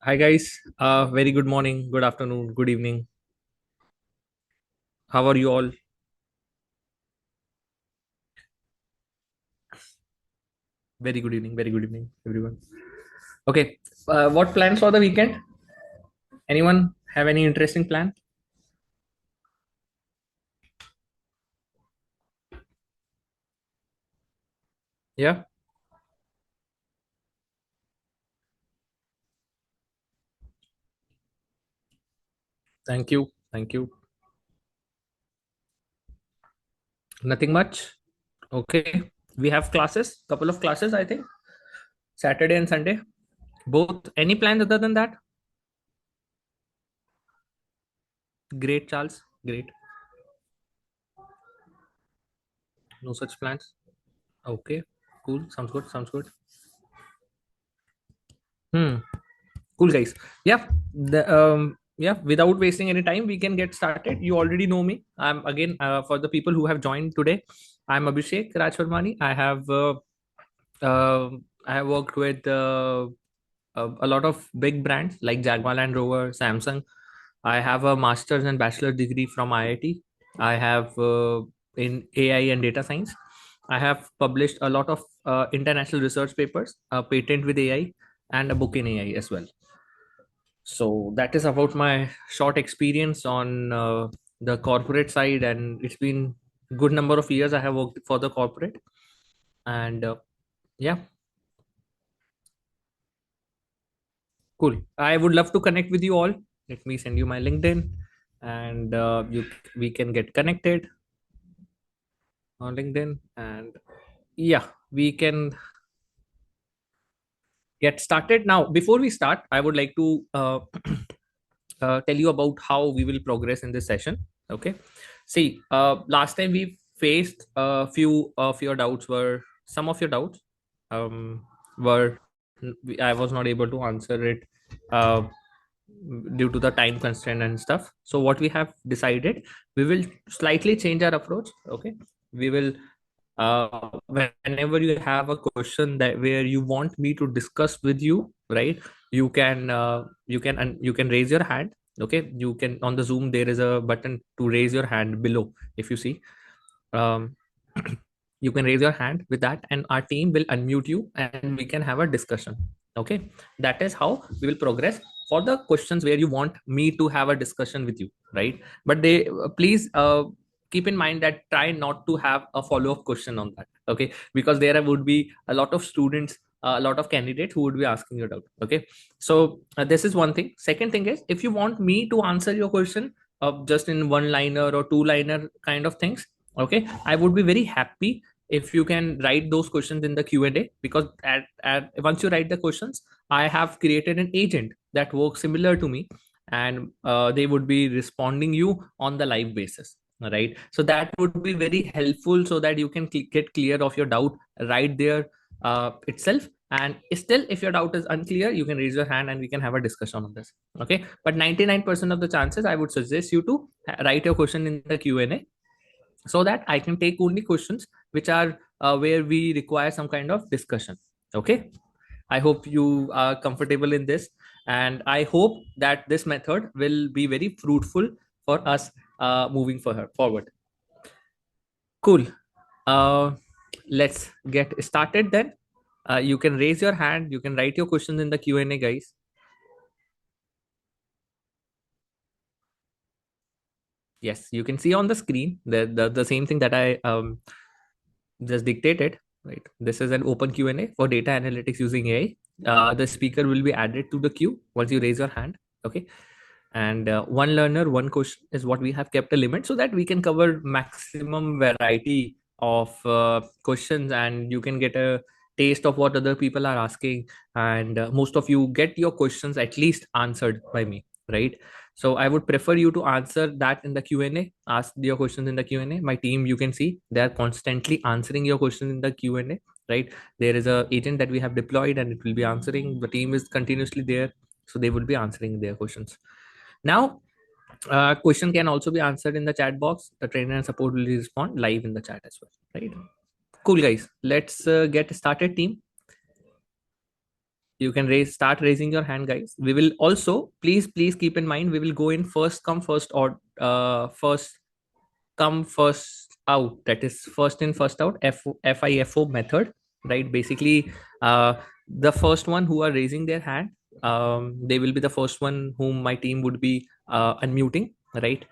Hi guys. Very good morning, good afternoon, good evening. How are you all? Very good evening, everyone. Okay. What plans for the weekend? Anyone have any interesting plan? Yeah. Thank you. Thank you. Nothing much. Okay. We have classes. Couple of classes, I think. Saturday and Sunday. Both. Any plans other than that? Great, Charles. Great. No such plans. Okay. Cool. Sounds good. Sounds good. Hmm. Cool guys. Yeah. Yeah, without wasting any time, we can get started. You already know me. I'm again, for the people who have joined today, I'm Abhishek Rajwarmani. I have worked with a lot of big brands like Jaguar Land Rover, Samsung. I have a master's and bachelor degree from IIT. I have in AI and data science. I have published a lot of international research papers, a patent with AI, and a book in AI as well. So that is about my short experience on the corporate side, and it's been good number of years I have worked for the corporate. And yeah, cool. I would love to connect with you all. Let me send you my LinkedIn, and we can get connected on LinkedIn, and yeah, we can get started now. Before we start, I would like to tell you about how we will progress in this session. Okay. See, last time we faced a few of your doubts were some of your doubts um, were I was not able to answer it uh, due to the time constraint and stuff. So what we have decided, we will slightly change our approach. Okay. We will whenever you have a question that where you want me to discuss with you, right? You can raise your hand. Okay, you can, on the Zoom there is a button to raise your hand below. If you see, um, you can raise your hand with that, and our team will unmute you, and we can have a discussion. Okay, that is how we will progress for the questions where you want me to have a discussion with you, right? But they please keep in mind that try not to have a follow-up question on that. Okay, because there would be a lot of students, a lot of candidates who would be asking you doubt. Okay, so this is one thing. Second thing is, if you want me to answer your question just in one liner or two liner kind of things, okay, I would be very happy if you can write those questions in the Q&A, because once you write the questions, I have created an agent that works similar to me, and they would be responding you on the live basis, right? So that would be very helpful, so that you can get clear of your doubt right there itself. And still, if your doubt is unclear, you can raise your hand and we can have a discussion on this. Okay, but 99% of the chances, I would suggest you to write your question in the Q&A, so that I can take only questions which are where we require some kind of discussion. Okay, I hope you are comfortable in this, and I hope that this method will be very fruitful for us moving forward. Cool. Uh, let's get started then. You can raise your hand. You can write your questions in the Q&A, guys. Yes, you can see on the screen the same thing that I just dictated. Right. This is an open Q&A for data analytics using AI. The speaker will be added to the queue once you raise your hand. Okay. And one learner, one question is what we have kept a limit, so that we can cover maximum variety of questions, and you can get a taste of what other people are asking, and most of you get your questions at least answered by me, right? So I would prefer you to answer that in the Q&A. Ask your questions in the Q&A. My team, you can see, they are constantly answering your questions in the Q&A, right? There is a agent that we have deployed, and it will be answering. The team is continuously there, so they will be answering their questions. Now, question can also be answered in the chat box. The trainer and support will respond live in the chat as well, right? Cool, guys. Let's get started, team. you can start raising your hand, guys. We will also, please keep in mind, we will go in first come first, or first come first out, that is first in first out, FIFO method, right? Basically, the first one who are raising their hand, they will be the first one whom my team would be unmuting, right?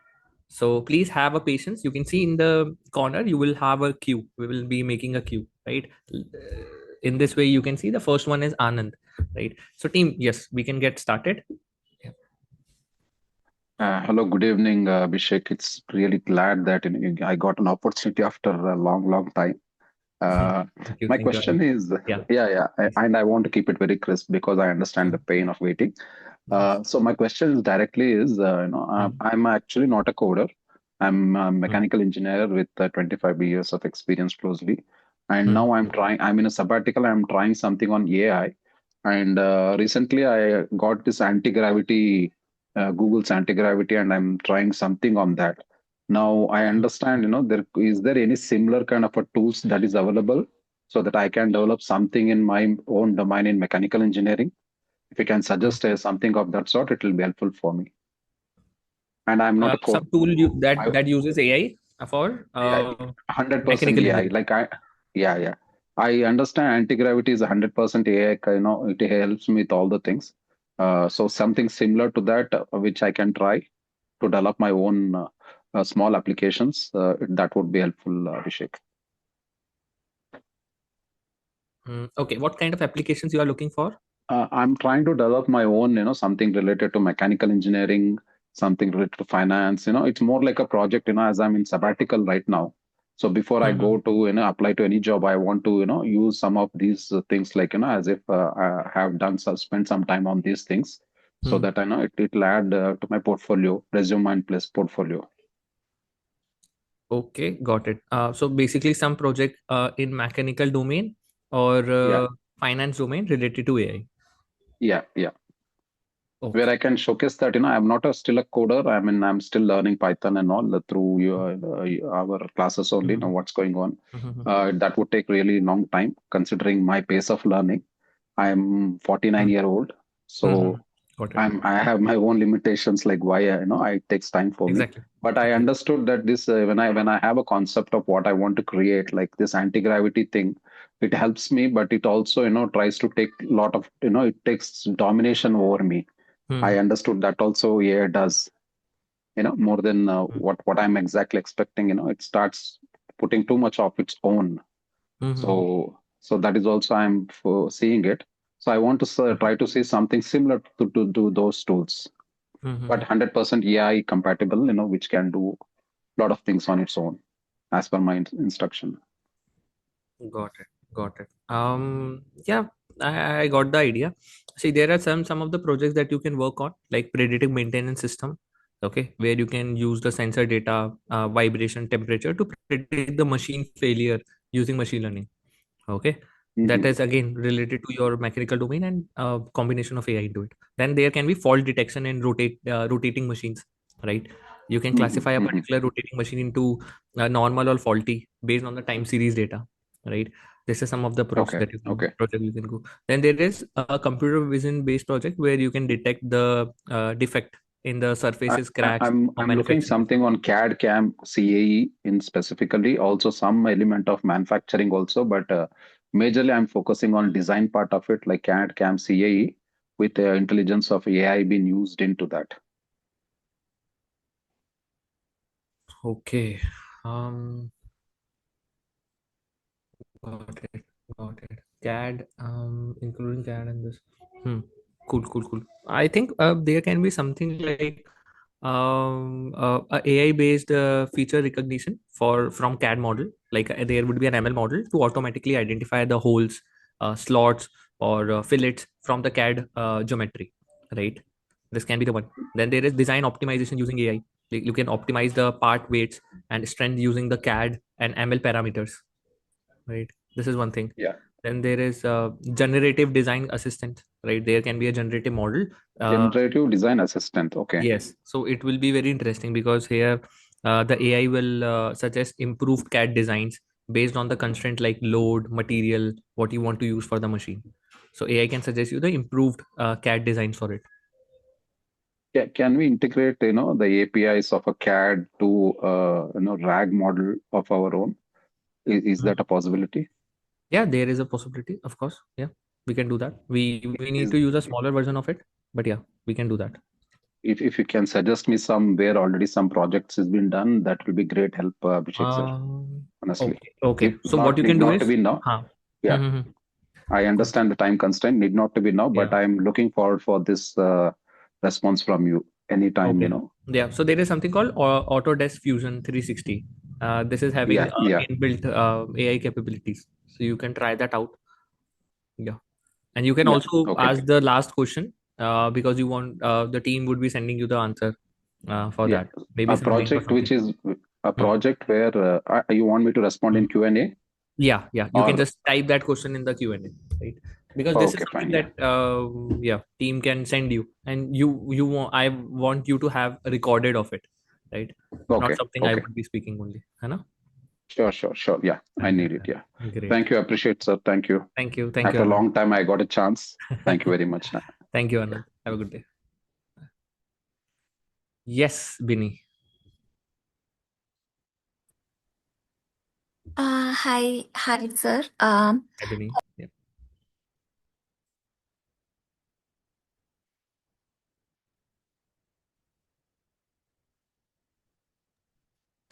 So please have a patience. You can see in the corner, you will have a queue. We will be making a queue, right? In this way, you can see the first one is Anand, right? So team, yes, we can get started. Yeah. Hello, good evening, Abhishek. It's really glad that I got an opportunity after a long, long time. Uh, Thank you. my Thank you, question Anand. is, Yeah. and I want to keep it very crisp because I understand the pain of waiting. Yes. So my question is directly is, Mm, I'm actually not a coder. I'm a mm, mechanical engineer with 25 years of experience closely, and mm, now I'm in a sabbatical. I'm trying something on AI, and recently I got this anti-gravity, Google's anti-gravity, and I'm trying something on that. Now I understand, there any similar kind of a tools that is available so that I can develop something in my own domain in mechanical engineering? If you can mm. suggest something of that sort, it will be helpful for me. And I'm not a code. Some tool I, that uses AI for yeah, 100% mechanical AI. engineering. Yeah. I understand anti-gravity is 100% AI. It helps me with all the things. So something similar to that, which I can try to develop my own small applications. That would be helpful, Abhishek. Okay, what kind of applications you are looking for? I'm trying to develop my own, something related to mechanical engineering, something related to finance. It's more like a project, as I'm in sabbatical right now. So before I go Mm-hmm. to, apply to any job, I want to, use some of these things like, as if I have done, spent some time on these things so that I know it'll add to my portfolio, resume and plus portfolio. Okay, got it. So basically, some project in mechanical domain or Yeah, finance domain related to AI. yeah. Where Okay. I can showcase that I'm not still a coder. I mean, I'm still learning Python and all through our classes only. Know Mm-hmm. what's going on. Mm-hmm. That would take really long time considering my pace of learning. I'm 49-year-old, Mm-hmm. so Got it. I have my own limitations. Like why it takes time for me. Exactly. But I Exactly. understood that this when I have a concept of what I want to create, like this anti gravity thing, it helps me, but it also tries to take a lot of it takes domination over me. I Mm-hmm. understood that also AI does, more than what I'm exactly expecting. It starts putting too much of its own. Mm-hmm. So that is also I'm seeing it. So I want to try to see something similar to do those tools, but Mm-hmm. 100% AI compatible, which can do a lot of things on its own as per my instruction. Got it. Got it. Yeah, I got the idea. See, there are some of the projects that you can work on, like predictive maintenance system. Okay, where you can use the sensor data, vibration, temperature to predict the machine failure using machine learning. Okay, that Hmm. is again related to your mechanical domain and combination of AI into it. Then there can be fault detection in rotating machines, right? You can Hmm. classify a Hmm. particular rotating machine into normal or faulty based on the time series data, right? This is some of the props Okay, that you can okay. project you can go. Then there is a computer vision based project where you can detect the defect in the I, surfaces, I, cracks, I'm or I'm looking manufacturing something defect. on CAD CAM CAE in specifically, also some element of manufacturing also, but majorly I'm focusing on design part of it, like CAD CAM CAE, with the intelligence of AI being used into that. Okay. Um, Got it. Got it. CAD, including CAD and this. Cool, cool, cool. I think there can be something like a AI based feature recognition for from CAD model. Like there would be an ML model to automatically identify the holes, slots, or fillets from the CAD geometry. Right. This can be the one. Then there is design optimization using AI. Like you can optimize the part weights and strength using the CAD and ML parameters. Right. This is one thing. Yeah. Then there is generative design assistant, right? There can be a generative model. uh, Generative design assistant. Okay. yes, so it will be very interesting because here the AI will suggest improved CAD designs based on the constraint like load, material, what you want to use for the machine. So AI can suggest you the improved CAD designs for it. Can we integrate, the APIs of a CAD to, RAG model of our own? Is that a possibility? Yeah, there is a possibility, of course. Yeah, we can do that. We need Is to use a smaller version of it, but yeah, we can do that. if you can suggest me some where already some projects has been done, that will be great help, Abhishek sir. Honestly, Okay, okay. if So what not, you need can do not to is, be now. huh. Yeah, Mm-hmm. I Okay. understand the time constraint. Need not to be now, but Yeah. I'm looking forward for this response from you anytime. Okay. Yeah. So there is something called Autodesk Fusion 360. This is having Yeah, yeah. inbuilt AI capabilities, so you can try that out. Yeah. And you can Yeah. also Okay. ask the last question because you want the team would be sending you the answer for Yeah. that. Maybe A some link or project which something. is a Hmm. project where you want me to respond Hmm. in Q&A Yeah, yeah. You can or just type that question in the Q&A, right? Because this is okay, fine. something Yeah. that yeah, team can send you, and you want I want you to have a recorded of it, right? Not Okay. something I Okay. would be speaking only, है ना? Sure, sure, sure. Yeah, I need it. Yeah. Great. Thank you. Appreciate, sir. Thank you. Thank you, After a Anand. long time, I got a chance. Thank you very much. Thank you, Anand. Have a good day. Yes, Bini. Hi, sir. Hi, Bini. Yeah.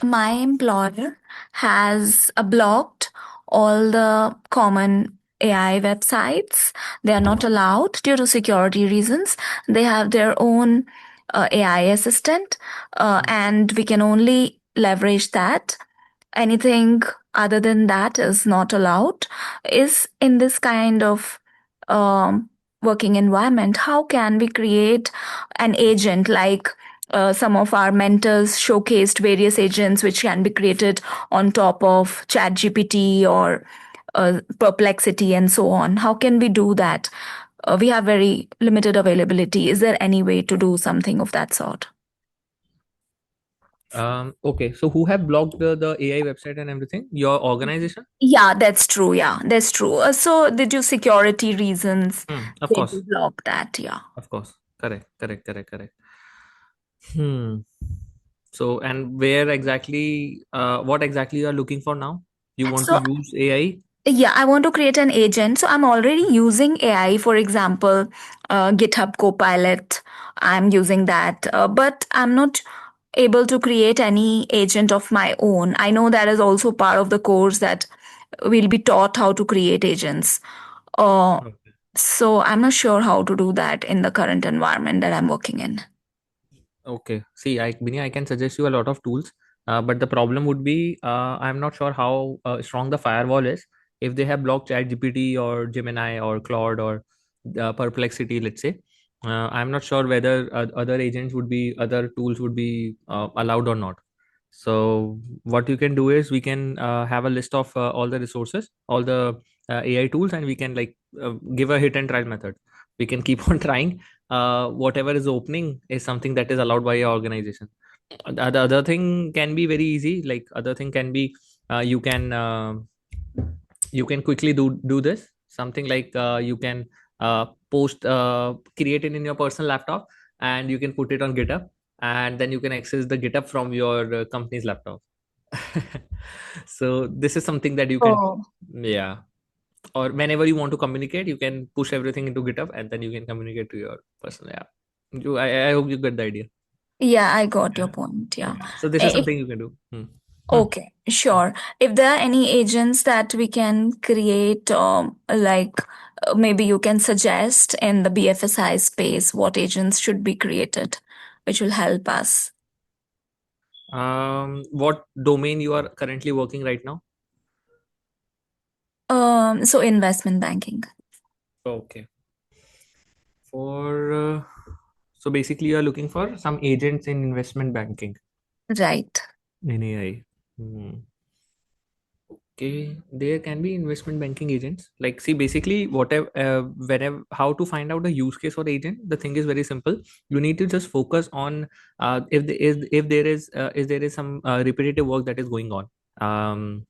My employer has blocked all the common AI websites. They are not allowed due to security reasons. They have their own AI assistant, and we can only leverage that. Anything other than that is not allowed. Is in this kind of um, working environment, how can we create an agent like some of our mentors showcased various agents which can be created on top of ChatGPT or Perplexity and so on? How can we do that? We have very limited availability. Is there any way to do something of that sort? Okay. So who have blocked the AI website and everything? Your organization? Yeah, that's true. Yeah, that's true. So, due to security reasons, Of they course. do block that. Yeah. Of course. Correct. Correct. Correct. Correct. Hmm. So, and where exactly, what exactly you are looking for now? You want to So, use AI? yeah, I want to create an agent. So, I'm already using AI, for example, GitHub Copilot. I'm using that, but I'm not able to create any agent of my own. I know that is also part of the course that we'll be taught how to create agents. Uh, Okay. so, I'm not sure how to do that in the current environment that I'm working in. Okay. See, Bini, I can suggest you a lot of tools, but the problem would be I'm not sure how strong the firewall is. If they have blocked ChatGPT or Gemini or Claude or Perplexity, let's say, I'm not sure whether other agents would be, other tools would be allowed or not. So what you can do is we can have a list of all the resources, all the AI tools, and we can like give a hit and trial method. We can keep on trying. Whatever is opening is something that is allowed by your organization. The other thing can be very easy. Like other thing can be you can quickly do this. Something like you can post create it in your personal laptop, and you can put it on GitHub, and then you can access the GitHub from your company's laptop. So this is something that you can, Oh. yeah. Or whenever you want to communicate, you can push everything into GitHub, and then you can communicate to your personal app. I hope you get the idea. Yeah, I got your Yeah. point. Yeah. Yeah. So this is If something you can do. Hmm. Okay, sure. If there are any agents that we can create, like maybe you can suggest in the BFSI space what agents should be created, which will help us. What domain you are currently working right now? So investment banking. Okay. For so basically, you are looking for some agents in investment banking Right. in AI. Okay, there can be investment banking agents. Like, see, basically, whatever, whenever, how to find out the use case for agent. The thing is very simple. You need to just focus on if there is some repetitive work that is going on.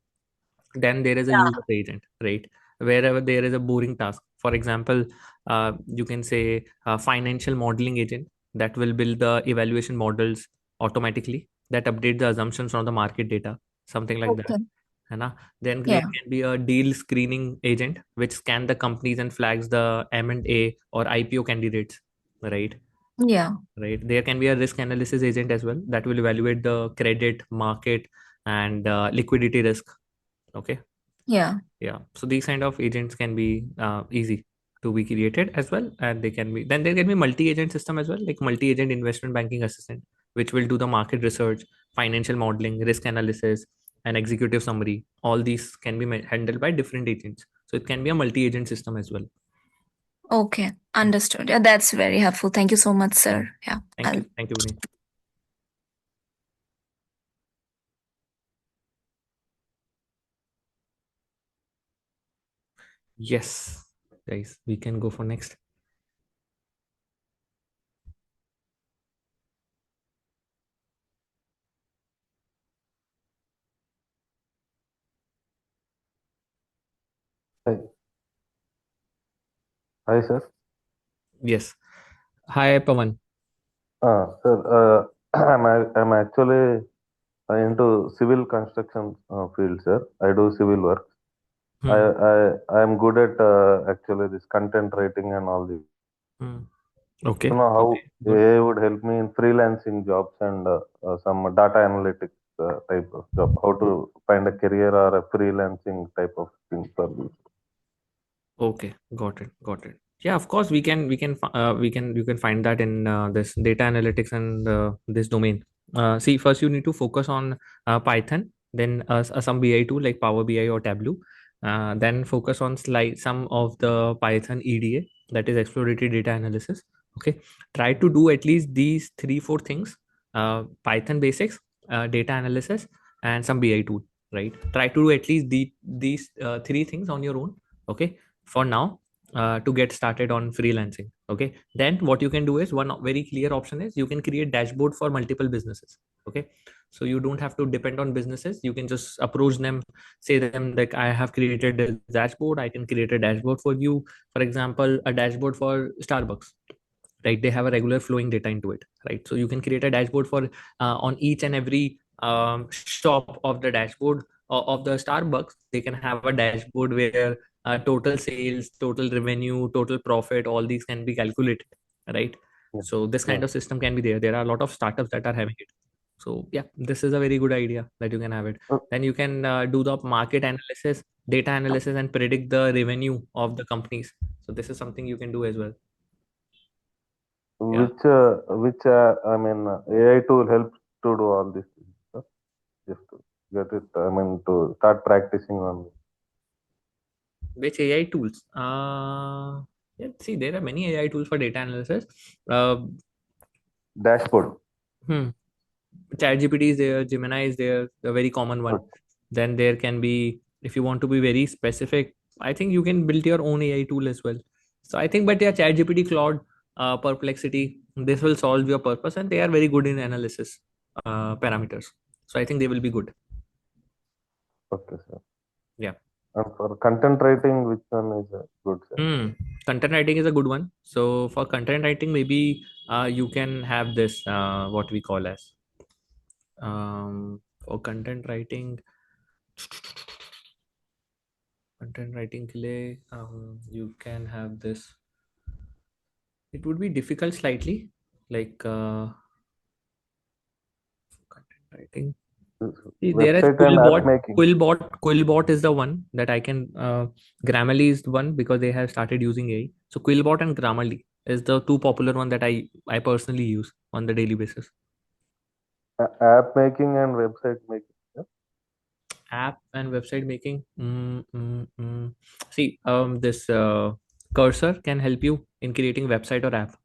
Then there is a use of the agent, right? Wherever there is a boring task. For example, you can say a financial modeling agent that will build the evaluation models automatically, that update the assumptions from the market data, something like that. Okay. है Then there Yeah. can be a deal screening agent which scan the companies and flags the M&A or IPO candidates, right? Yeah. Right. There can be a risk analysis agent as well that will evaluate the credit, market, and liquidity risk. Okay. Yeah. Yeah. So these kind of agents can be easy to be created as well, and they can be, then there can be multi-agent system as well, like multi-agent investment banking assistant, which will do the market research, financial modeling, risk analysis, and executive summary. All these can be handled by different agents, so it can be a multi-agent system as well. Okay. Understood. Yeah, that's very helpful. Thank you so much, sir. Yeah. Thank you. Thank you, Vinay. Yes, guys, we can go for next. Hi. Hi, sir. Yes. Hi, Pawan. Sir, I'm actually into civil construction field, sir. I do civil work. I'm good at actually this content writing and all this. Okay. You know how Okay. Good. AI would help me in freelancing jobs and some data analytics type of job. How to find a career or a freelancing type of thing for this. Okay, got it, got it. Yeah, of course you can find that in this data analytics and this domain. See, first you need to focus on Python, then some BI tool like Power BI or Tableau. Then focus on some of the Python EDA, that is exploratory data analysis. Okay, try to do at least these 3-4 things: Python basics, data analysis, and some BI tool. Right, try to do at least these 3 things on your own. Okay, for now, to get started on freelancing. Okay, then what you can do is, one very clear option is you can create dashboard for multiple businesses. Okay, so you don't have to depend on businesses, you can just approach them, say them like, I have created a dashboard, I can create a dashboard for you. For example, a dashboard for Starbucks, right? They have a regular flowing data into it, right? So you can create a dashboard for on each and every shop of the dashboard of the Starbucks. They can have a dashboard where total sales, total revenue, total profit, all these can be calculated, right? Yeah. So this kind Yeah. of system can be there are a lot of startups that are having it. So yeah, this is a very good idea that you can have it. Then you can do the market analysis, data analysis, and predict the revenue of the companies. So this is something you can do as well. Yeah. Which I mean AI tool helps to do all these things, sir? Just to get it, I mean to start practicing on it. Which AI tools? Yeah, see, there are many AI tools for data analysis. Dashboard. ChatGPT is there, Gemini is there, the very common one. Okay. Then there can be, if you want to be very specific, I think you can build your own AI tool as well. So I think, but yeah, ChatGPT, Claude, Perplexity, this will solve your purpose, and they are very good in analysis parameters. So I think they will be good. Okay, sir. Yeah. And for content writing, which one is good, sir? Content writing is a good one. So for content writing, maybe you can have this, what we call as for content writing के लिए, you can have this. It would be difficult slightly, like content writing. See, there is Website and app making. Quillbot is the one that I can. Grammarly is the one because they have started using AI. So Quillbot and Grammarly is the two popular one that I personally use on the daily basis. App making and website making. Yeah? App and website making. See, this Cursor can help you in creating website or app,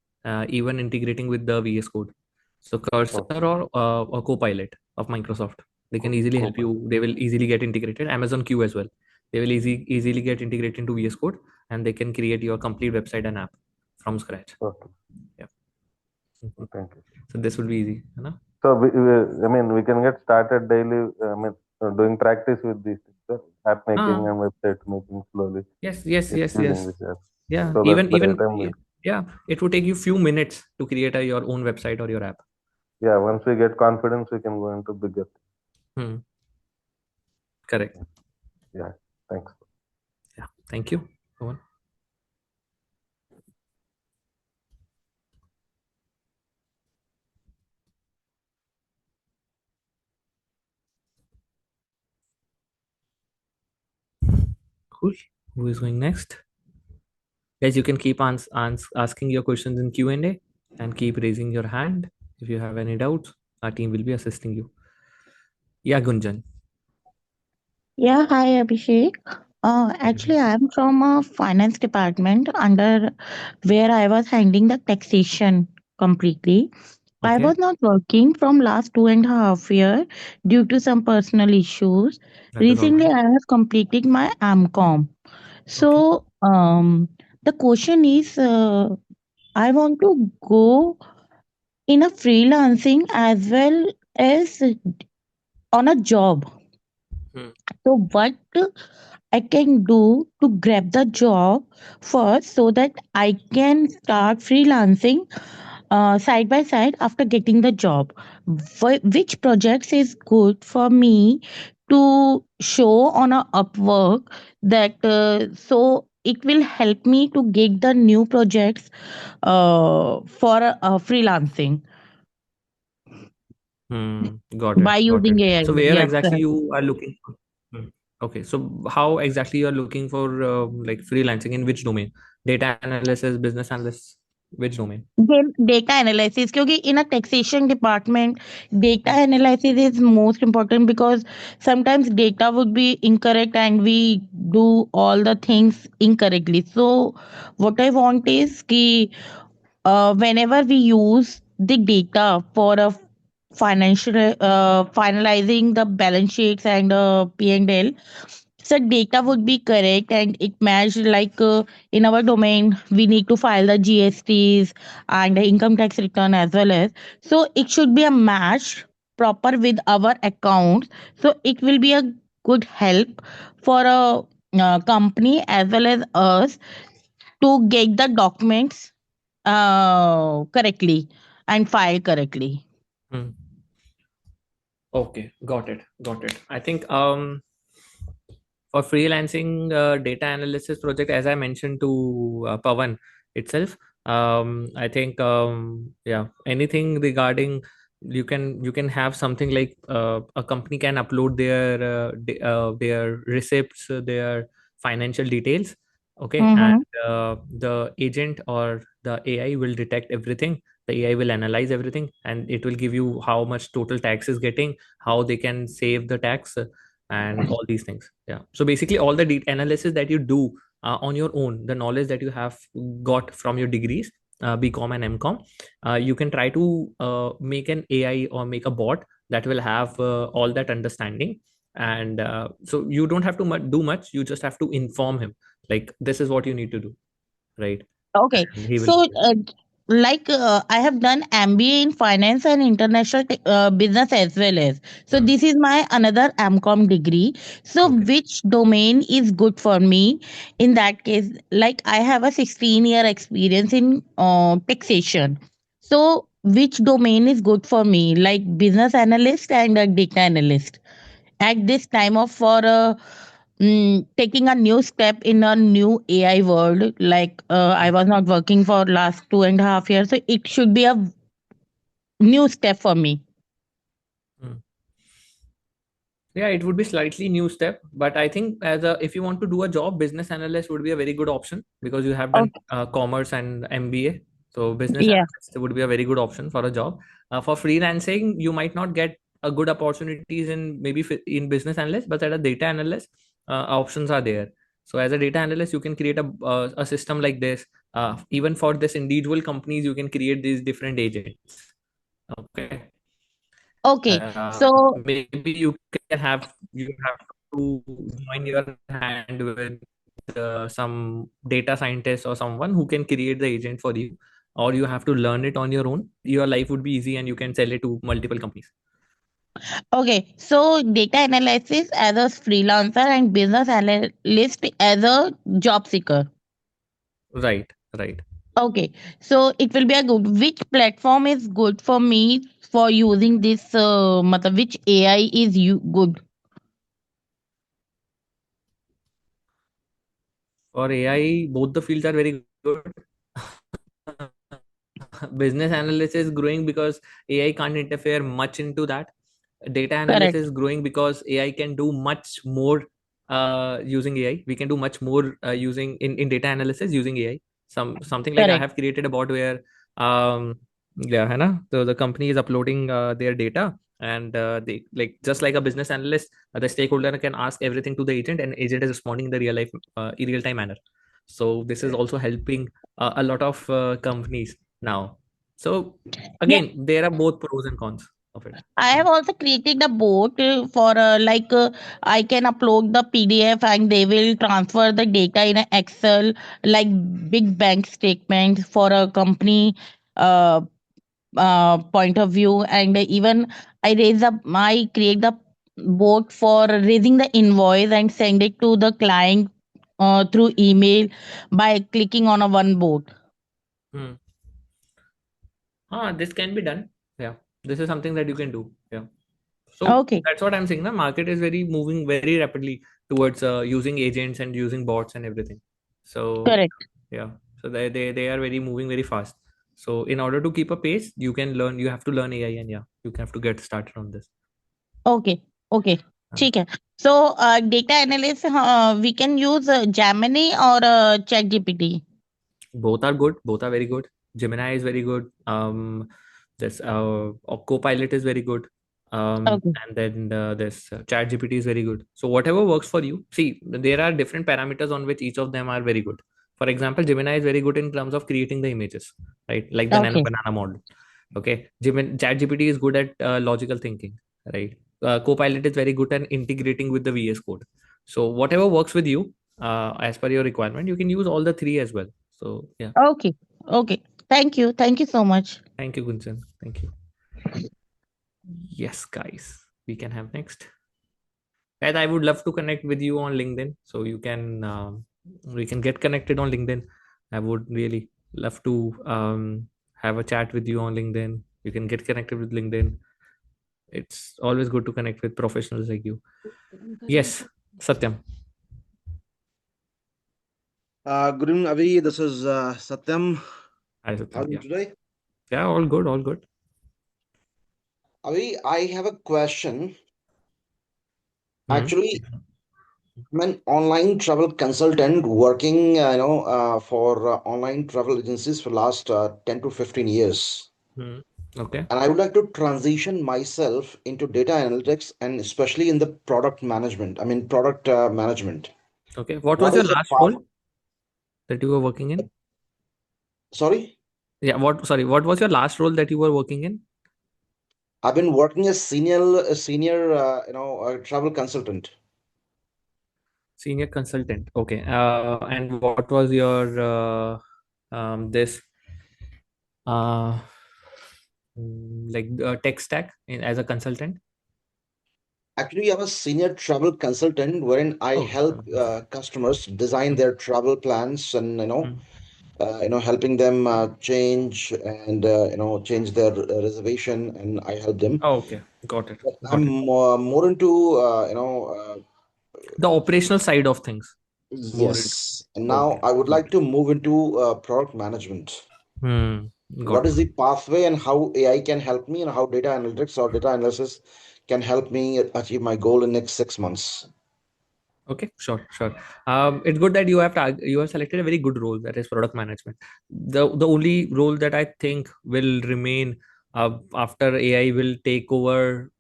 even integrating with the VS Code. So Cursor or Copilot of Microsoft, they can easily help you. They will easily get integrated. Amazon Q as well. They will easily get integrated into VS Code, and they can create your complete website and app from scratch. Okay. Yeah. Thank you. So this would be easy, So I mean, we can get started daily. I mean, doing practice with these things, sir. App making and website making slowly. Yes. With Yeah, so that even the even time will. yeah, it would take you few minutes to create your own website or your app. Yeah, once we get confidence, we can go into bigger. Hmm. Correct. Yeah, thanks. Yeah. Thank you. Rohan. Cool. Who is going next? Guys, you can keep asking your questions in Q&A and keep raising your hand if you have any doubts. Our team will be assisting you. Yeah, Gunjan. Yeah, hi Abhishek. Actually, I'm from a finance department under where I was handling the taxation completely. I Okay. was not working from last 2.5 year due to some personal issues. That is all Recently, right. I have completed my AMCOM. Okay. So, the question is, I want to go in a freelancing as well as on a job. Hmm. So, what I can do to grab the job first so that I can start freelancing side by side after getting the job? Which projects is good for me to show on a Upwork that so it will help me to get the new projects for freelancing Got it. by Got using it. AI. So where Yes, exactly sir. you are looking for? Hmm. Okay. So how exactly you are looking for like freelancing in which domain? Data analysis, business analyst, which domain? Data analysis, क्योंकि in a taxation department, data Hmm. analysis is most important because sometimes data would be incorrect and we do all the things incorrectly. So what I want is कि whenever we use the data for a financial finalizing the balance sheets and P&L, so data would be correct and it matched like in our domain we need to file the GSTs and the income tax return as well as, so it should be a match proper with our accounts, so it will be a good help for a company as well as us to get the documents correctly and file correctly. Hmm. Okay. Got it. Got it. I think for freelancing data analysis project, as I mentioned to Pawan itself, I think yeah, anything regarding you can have something like a company can upload their receipts, their financial details. Okay. And Mm-hmm. the agent or the AI will detect everything. The AI will analyze everything and it will give you how much total tax is getting, how they can save the tax, and all these things. Yeah. So basically all the analysis that you do on your own, the knowledge that you have got from your degrees, BCom and MCom, you can try to make an AI or make a bot that will have all that understanding. And so you don't have to do much, you just have to inform him like this is what you need to do, right? Okay, And he will. so I have done MBA in finance and international business as well as. So Hmm. this is my another AMCOM degree. So Okay. which domain is good for me? In that case, like I have a 16-year experience in taxation. So which domain is good for me? Like business analyst and a data analyst at this time of for taking a new step in a new AI world. Like I was not working for last 2.5 years, so it should be a new step for me. Hmm. Yeah, it would be slightly new step, but I think as a if you want to do a job, business analyst would be a very good option because you have done Okay. commerce and MBA. So business Yeah. analyst would be a very good option for a job. For freelancing, you might not get a good opportunities in maybe in business analyst, but as a data analyst, options are there. So as a data analyst, you can create a system like this. Even for this individual companies, you can create these different agents. Okay. Okay. So Maybe you have to join your hand with some data scientist or someone who can create the agent for you, or you have to learn it on your own. Your life would be easy and you can sell it to multiple companies. okay. So data analysis as a freelancer and business analyst as a job seeker. Right. Okay, so it will be a good. Which platform is good for me for using this? Matlab, which AI is you good? For AI, both the fields are very good. Business analysis is growing because AI can't interfere much into that. Data Correct, analysis is growing because AI can do much more using AI. We can do much more using in data analysis using AI. Something like I correct. have created a bot where yeah, है ना? So the company is uploading their data, and they, like, just like a business analyst, the stakeholder can ask everything to the agent, and agent is responding in the real time manner. So this is also helping a lot of companies now. So Yeah, again, there are both pros and cons of it. I have also created a bot for I can upload the PDF and they will transfer the data in a Excel, like big bank statement for a company uh, point of view. And even I create the bot for raising the invoice and send it to the client through email by clicking on a one bot. Hmm. This can be done. Yeah, this is something that you can do. Yeah. So Okay, that's what I'm saying. The market is very moving very rapidly towards using agents and using bots and everything. So correct. yeah, so they are very moving very fast. So in order to keep a pace, you have to learn AI, and yeah, you have to get started on this. Okay, okay. Uh, ठीक है. So, data analyst, we can use Gemini or ChatGPT. both are good. Both are very good. Gemini is very good. This Copilot is very good. Okay, And then this ChatGPT is very good. So whatever works for you. See, there are different parameters on which each of them are very good. For example, Gemini is very good in terms of creating the images, right? Like the Nano okay, Banana model. Okay, ChatGPT is good at logical thinking, right? Copilot is very good at integrating with the VS Code. So whatever works with you, as per your requirement, you can use all the three as well. So yeah, okay, okay. Thank you so much. thank you, Gunjan. Thank you. Yes, guys, we can have next. Guys, I would love to connect with you on LinkedIn, so you can we can get connected on LinkedIn. I would really love to have a chat with you on LinkedIn. You can get connected with LinkedIn. It's always good to connect with professionals like you. Yes, Satyam. Good evening, Avi. This is Satyam. Hi, How are Satyam. you Yeah, today? yeah, all good, all good. Avi, I have a question. Hmm. Actually, I'm an online travel consultant working, for online travel agencies for last 10 to 15 years. Hmm. Okay. And I would like to transition myself into data analytics and especially in the product management. I mean, product management. Okay. What What was your is the last path? role that you were working in? Sorry? Yeah. What? Sorry. What was your last role that you were working in? I've been working as senior travel consultant. Senior consultant. Okay. And what was your this uh tech stack as a consultant? Actually, I'm a senior travel consultant wherein I Oh, help travel consultant. customers design their travel plans and Mm. helping them change and change their reservation, and I help them. Oh, okay. Got it. But Got it. I'm more into The operational side of things. More into. yes. And now Okay. I would Got like it. to move into product management. Hmm. What Got it. is the pathway and how AI can help me and how data analytics or data analysis can help me achieve my goal in next 6 months? Okay, sure, sure. It's good that you have selected a very good role, that is product management. The only role that I think will remain after AI will take over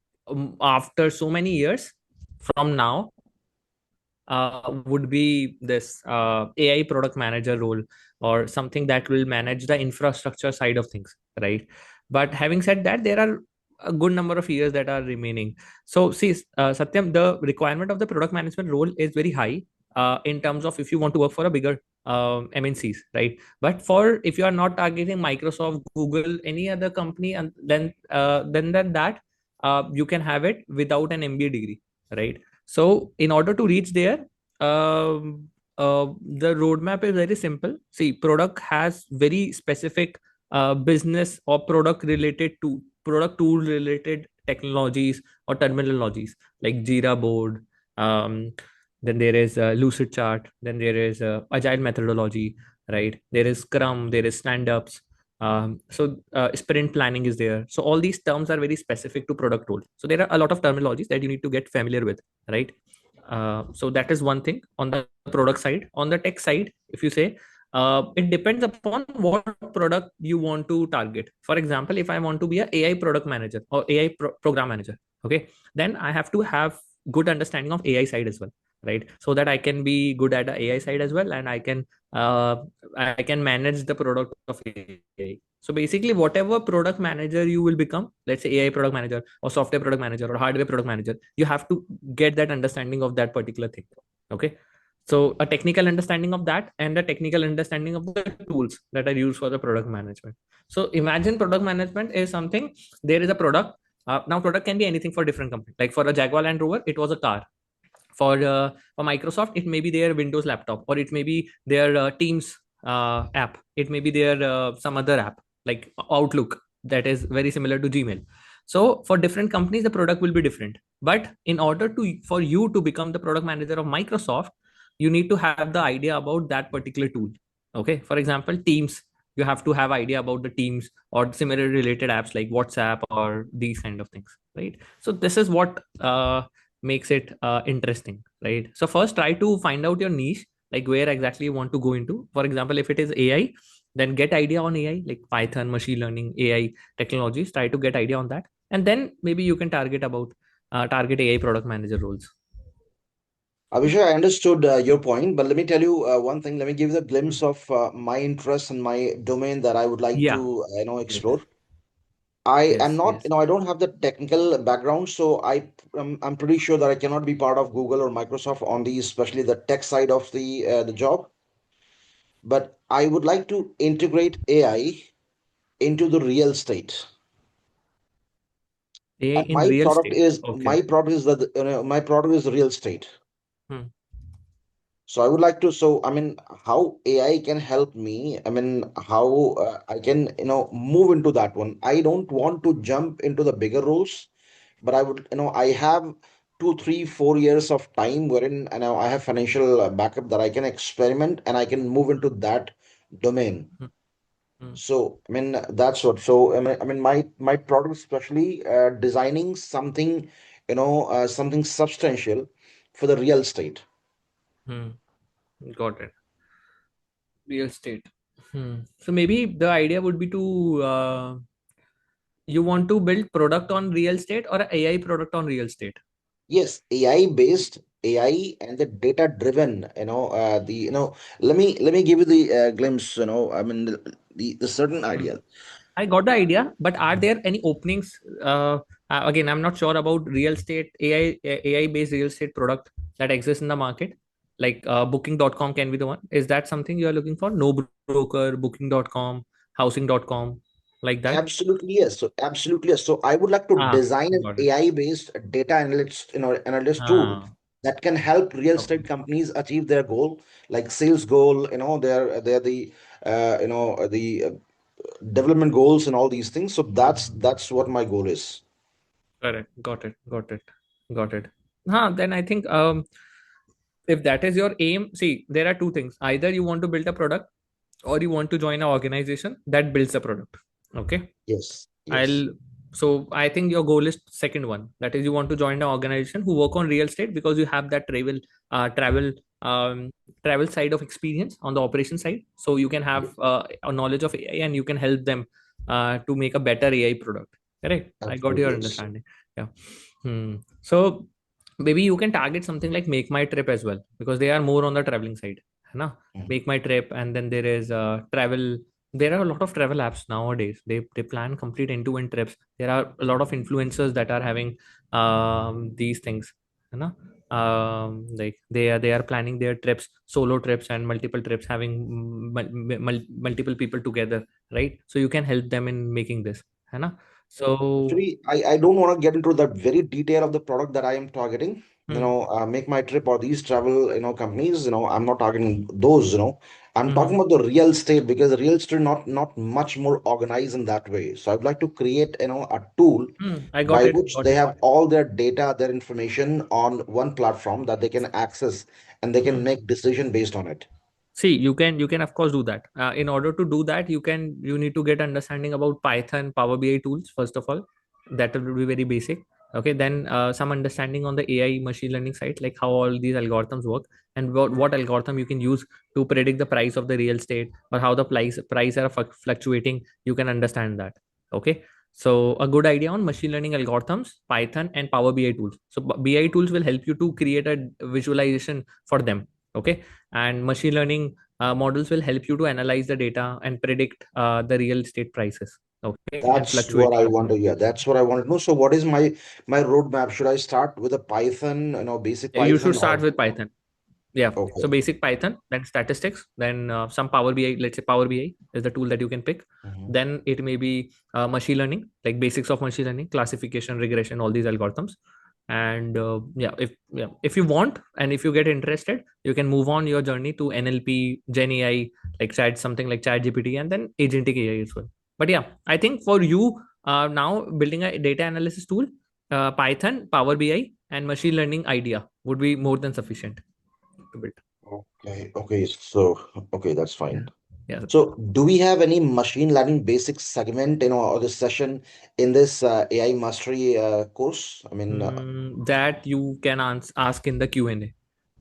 after so many years from now would be this AI product manager role, or something that will manage the infrastructure side of things, right? But having said that, there are a good number of years that are remaining. So, see, Satyam, the requirement of the product management role is very high in terms of if you want to work for a bigger MNCs, right? But for if you are not targeting Microsoft, Google, any other company, and then that you can have it without an MBA degree, right? So in order to reach there, the roadmap is very simple. See, product has very specific business or product related to product tool related technologies or terminologies like Jira board. Then there is Lucidchart. Then there is agile methodology, right? There is Scrum. There is stand-ups. Sprint planning is there. So all these terms are very specific to product role. So there are a lot of terminologies that you need to get familiar with, right? So that is one thing on the product side. On the tech side, if you say, it depends upon what product you want to target. For example, if I want to be a AI product manager or AI program manager, okay, then I have to have good understanding of AI side as well, right? So that I can be good at the AI side as well, and I can manage the product of AI. So basically, whatever product manager you will become, let's say AI product manager or software product manager or hardware product manager, you have to get that understanding of that particular thing. Okay. So a technical understanding of that and a technical understanding of the tools that are used for the product management. So imagine product management is something, there is a product. Now product can be anything for different companies. Like for a Jaguar Land Rover, it was a car. For Microsoft, it may be their Windows laptop, or it may be their Teams app. It may be their some other app like Outlook that is very similar to Gmail. So for different companies, the product will be different. But in order to for you to become the product manager of Microsoft, you need to have the idea about that particular tool. Okay. For example, Teams, you have to have idea about the Teams or similar related apps like WhatsApp or these kind of things, right? So this is what makes it interesting, right? So first try to find out your niche, like where exactly you want to go into. For example, if it is AI, then get idea on AI, like Python, machine learning, AI technologies. Try to get idea on that, and then maybe you can target AI product manager roles. Abhishek, I understood your point, but let me tell you one thing. Let me give you a glimpse of my interest and my domain that I would like Yeah. to, Yes. explore. I am Yes. not, Yes. I don't have the technical background, so I'm pretty sure that I cannot be part of Google or Microsoft on the, especially the tech side of the job. But I would like to integrate AI into the real estate. AI And in real estate. Okay. my product is that my product is real estate. Hmm. So I would like to, so I mean, how AI can help me. I mean, how I can, move into that one. I don't want to jump into the bigger roles, but I would, I have 2, 3, 4 years of time wherein, I have financial backup that I can experiment and I can move into that domain. Hmm. Hmm. So I mean, that's what. So I mean, my product, especially designing something, something substantial for the real estate. Hmm. Got it. Real estate. So maybe the idea would be to you want to build product on real estate or a AI product on real estate. Yes, AI based, AI and the data driven, let me give you the glimpse, I mean, the certain Hmm. idea. I got the idea, but are there any openings? Again, I'm not sure about real estate AI based real estate product that exists in the market. Like Booking.com can be the one. Is that something you are looking for? No Broker, Booking.com, Housing.com, like that. Absolutely yes. So absolutely yes. So I would like to Ah, design an got it. AI based data analyst, analyst tool Ah, that can help real okay. estate companies achieve their goal, like sales goal, they're the development goals and all these things. So that's what my goal is. Correct. Got it. Got it. Got it. Then I think if that is your aim, see, there are two things. Either you want to build a product or you want to join an organization that builds a product. Okay. Yes, yes. I'll so I think your goal is second one. That is you want to join an organization who work on real estate because you have that um, travel side of experience on the operation side. So you can have a knowledge of AI and you can help them to make a better AI product. Correct. I got Absolutely your yes. understanding. Yeah. So maybe you can target something like Make My Trip as well because they are more on the traveling side. है ना? Mhm. Make My Trip, and then there is travel. There are a lot of travel apps nowadays. They plan complete end-to-end trips. There are a lot of influencers that are having these things. है ना? Like they are planning their trips, solo trips and multiple trips, having multiple people together, right? So you can help them in making this. है ना? So Actually, I don't want to get into that very detail of the product that I am targeting. Make My Trip or these travel, companies, I'm not targeting those, I'm talking Mhm. about the real estate, because the real estate not much more organized in that way. So I'd like to create, a tool I got by it. which Got they it. have all their data, their information on one platform that they can access, and they can Hmm. make decision based on it. See, you can of course do that. In order to do that, you need to get understanding about Python, Power BI tools first of all. That will be very basic. Okay, then some understanding on the AI machine learning side, like how all these algorithms work, and what algorithm you can use to predict the price of the real estate, or how the price are fluctuating. You can understand that. Okay, so a good idea on machine learning algorithms, Python and Power BI tools. So BI tools will help you to create a visualization for them. Okay, and machine learning models will help you to analyze the data and predict the real estate prices, okay, and That's what fluctuating I as want well. to hear. That's what I want to know. So what is my roadmap? Should I start with a Python, basic You should Python, start or with Python. Yeah, so okay? basic Python, then statistics, then some Power BI. Let's say Power BI is the tool that you can pick. Mhm. Then it may be machine learning, like basics of machine learning, classification, regression, all these algorithms. And if you want, and if you get interested, you can move on your journey to NLP, Gen AI, like chat something like Chat GPT, and then agentic AI as well. But yeah, I think for you now building a data analysis tool, Python, Power BI, and machine learning idea would be more than sufficient to build. Okay. So okay, that's Yeah. fine. Yeah. So do we have any machine learning basics segment, or this session in this AI mastery course? I mean, That you can ask in the Q&A.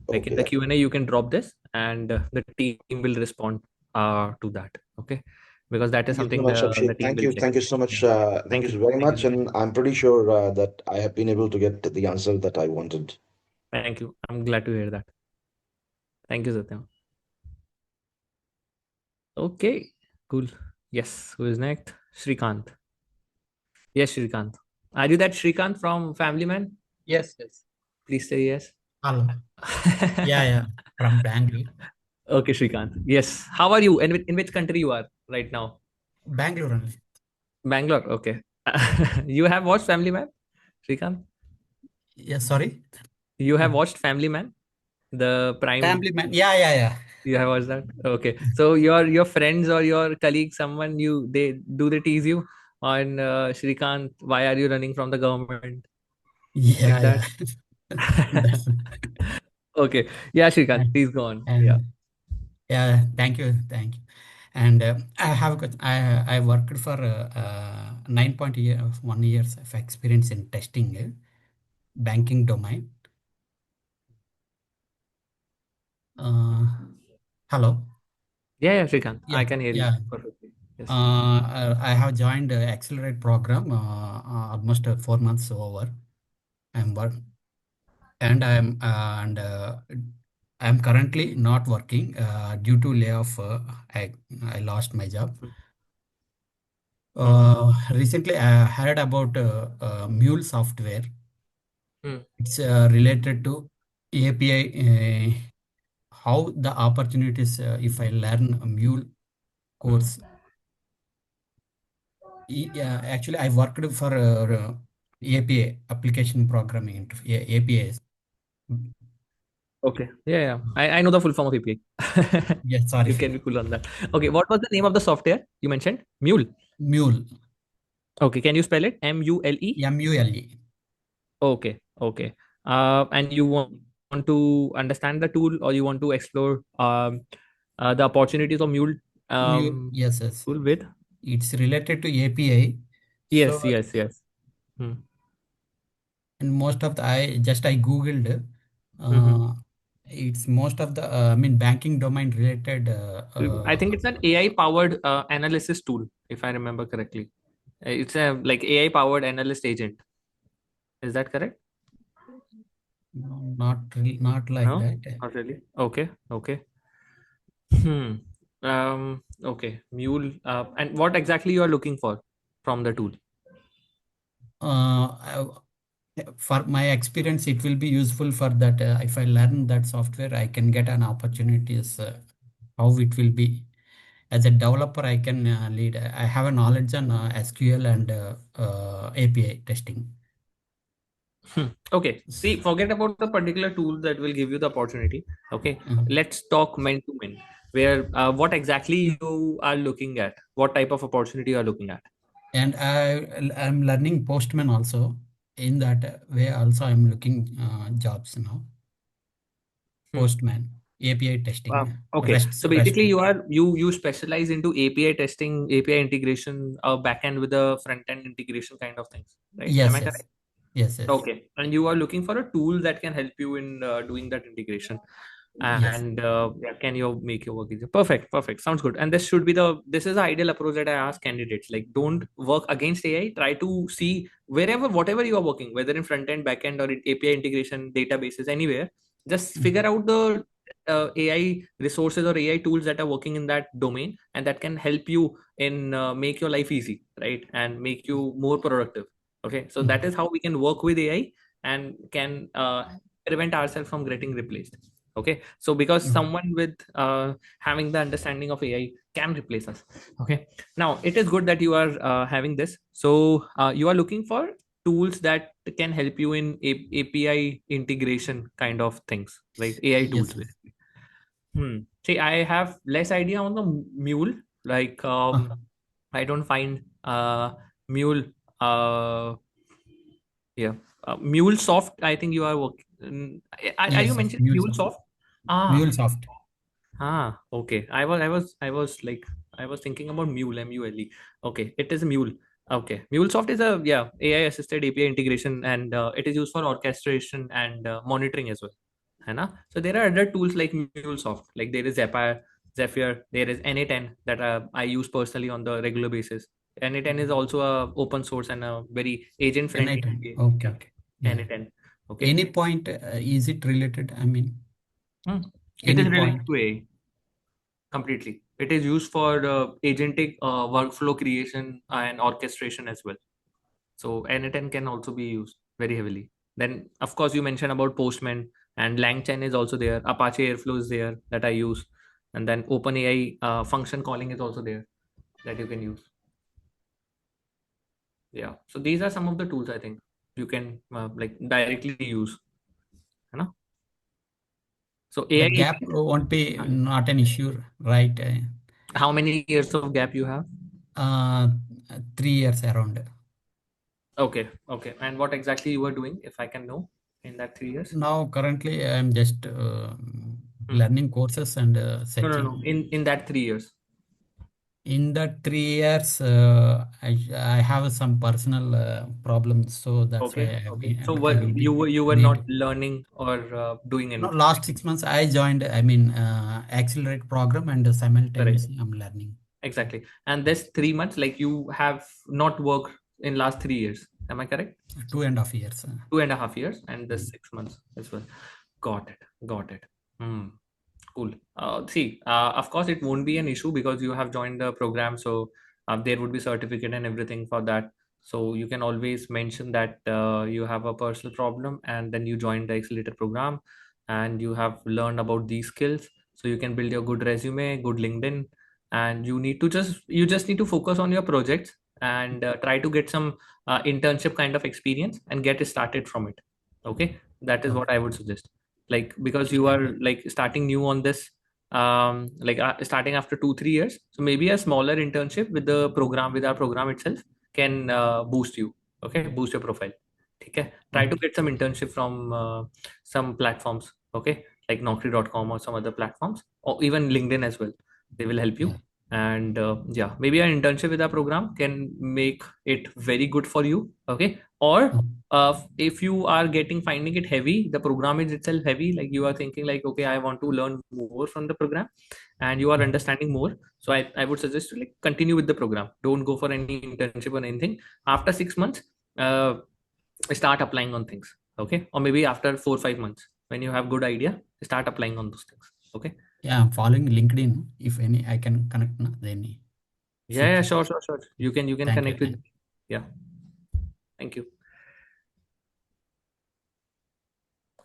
Like in the okay. Q&A, you can drop this, and the team will respond to that. Okay, because that is Thank you so something much, the Abhishek. team will check. Thank you so Yeah. much. Thank Thank you you. very Thank you, much, Satyam. and I'm pretty sure that I have been able to get the answer that I wanted. Thank you. I'm glad to hear that. Thank you, Satyam. Okay, cool. Yes, who is next? Shrikant. Yes, Shrikant. Are you that Shrikant from Family Man? Yes, yes. Please say yes. Hello. Yeah, yeah. From Bangalore. Okay, Shrikant. Yes. How are you? And in which country you are right now? Bangalore only. Bangalore. Okay. You have watched Family Man, Shrikant? Yeah, sorry. You have watched Family Man, the Prime. Family man. Yeah, yeah, yeah. You have watched that. Okay. So your friends or your colleagues, someone they tease you on Shrikant. Why are you running from the government like Yeah, that? yeah. That's Okay. Yeah, Shrikant. and, Please go on. Yeah. and yeah, thank you, thank you. And I have got I worked for 1 years of experience in testing banking domain. Hello. Yeah, yeah, Shrikant. I Yeah, can hear you yeah. perfectly. Yes. I have joined Accelerate program almost 4 months over. I'm work and I'm currently not working due to layoff. I lost my job. Mm-hmm. Recently, I heard about Mule software. Mm. It's related to API. How the opportunities if I learn a Mule Mm. course. Yeah, actually, I worked for API application programming APIs. Okay. Yeah, yeah. I know the full form of API. Yeah, sorry. You can be cool on that. Okay. What was the name of the software you mentioned? Mule. Mule. Okay. Can you spell it? MULE? MULE. Okay. Okay. And you want to understand the tool, or you want to explore the opportunities of Mule Mule. Yes, yes. tool with? It's related to API. So, Yes. Yes. Yes. Hmm. and most of the I googled. Mm-hmm. Uh, it's most of the banking domain related. I think it's an AI powered analysis tool, if I remember correctly. It's a like AI powered analyst agent. Is that correct? No, not like No, that. not really. Okay, okay. Hmm. Okay. Mule. And what exactly you are looking for from the tool? Uh, for my experience, it will be useful for that. If I learn that software, I can get an opportunities. How it will be as a developer, I can lead. I have a knowledge on SQL and API testing. Okay. See, forget about the particular tool that will give you the opportunity. Okay. Let's talk men to men. Where what exactly you are looking at? What type of opportunity you are looking at? And I'm learning Postman also. In that way, also I'm looking jobs now. Postman, API testing, Okay. So REST. basically, you specialize into API testing, API integration, backend with the front end integration kind of things, right? Am Yes, I correct? yes. Okay. And you are looking for a tool that can help you in doing that integration, Yes. and yeah, can you make your work easier? Perfect, perfect. Sounds good. And this is the ideal approach that I ask candidates. Like, don't work against AI. Try to see whatever you are working, whether in front end, back end, or in API integration, databases, anywhere. Just figure out the AI resources or AI tools that are working in that domain, and that can help you in make your life easy, right, and make you more productive. Okay, so that is how we can work with AI and can prevent ourselves from getting replaced. Okay, so because someone with having the understanding of AI can replace us. Okay, now it is good that you are having this. So you are looking for tools that can help you in API integration kind of things, right? AI tools, Yes. basically. See, I have less idea on the mule. Like, I don't find mule. Yeah, MuleSoft. I think you are working. Are you Yes, mentioning MuleSoft. MuleSoft? Ah, MuleSoft. okay. I was like, I was thinking about Mule, MULE. Okay, it is Mule. Okay, MuleSoft is a, yeah, AI assisted API integration, and it is used for orchestration and monitoring as well. है ना? So there are other tools like MuleSoft, like there is Zephyr, there is Na10 that I use personally on the regular basis. Na10 is also a open source and a very agent friendly. N8. Okay. Yeah. Na10. Okay. Any point, is it related? I mean, It any is related point? to AI completely. It is used for agentic workflow creation and orchestration as well. So N10 can also be used very heavily. Then, of course, you mentioned about Postman, and LangChain is also there. Apache Airflow is there that I use. And then OpenAI function calling is also there that you can use. Yeah. So these are some of the tools I think you can like directly use. You know? So The AI, gap won't be not an issue, right? how many years of gap you have? Uh, 3 years around. Okay, okay. And what exactly you were doing, if I can know, in that 3 years? Now, currently, I'm just Hmm. learning courses and No. searching. In that 3 years. In that 3 years, I have some personal problems, so that's why Okay, okay. So I will be you were not need. learning or doing No, anything. last 6 months I joined. Accelerate program and Correct. simultaneously I'm learning. Exactly. And this 3 months, like you have not worked in last 3 years. Am I correct? 2.5 years. 2.5 years, and this 6 months as well. Got it. Got it. Hmm. Cool. See, of course, it won't be an issue because you have joined the program, so there would be certificate and everything for that. So you can always mention that you have a personal problem, and then you joined the accelerator program, and you have learned about these skills. So you can build your good resume, good LinkedIn, and you just need to focus on your projects and try to get some internship kind of experience and get started from it. Okay, that is what I would suggest, like, because you are like starting new on this, like starting after 2 3 years, so maybe a smaller internship with the program, with our program itself, can boost you. Okay, boost your profile. Okay, try to get some internship from some platforms. Okay, like naukri.com or some other platforms, or even LinkedIn as well. They will help you. Yeah. And yeah, maybe an internship with our program can make it very good for you. Okay, or if you are finding it heavy, the program is itself heavy, like you are thinking like, okay, I want to learn more from the program, and you are understanding more. So I would suggest to like continue with the program. Don't go for any internship or anything. After 6 months, uh, start applying on things. Okay, or maybe after 4 5 months, when you have good idea, start applying on those things. Okay. Yeah, I'm following LinkedIn. If any, I can connect. Then Yeah, search. sure. You can Thank you. connect with. Yeah. Thank you.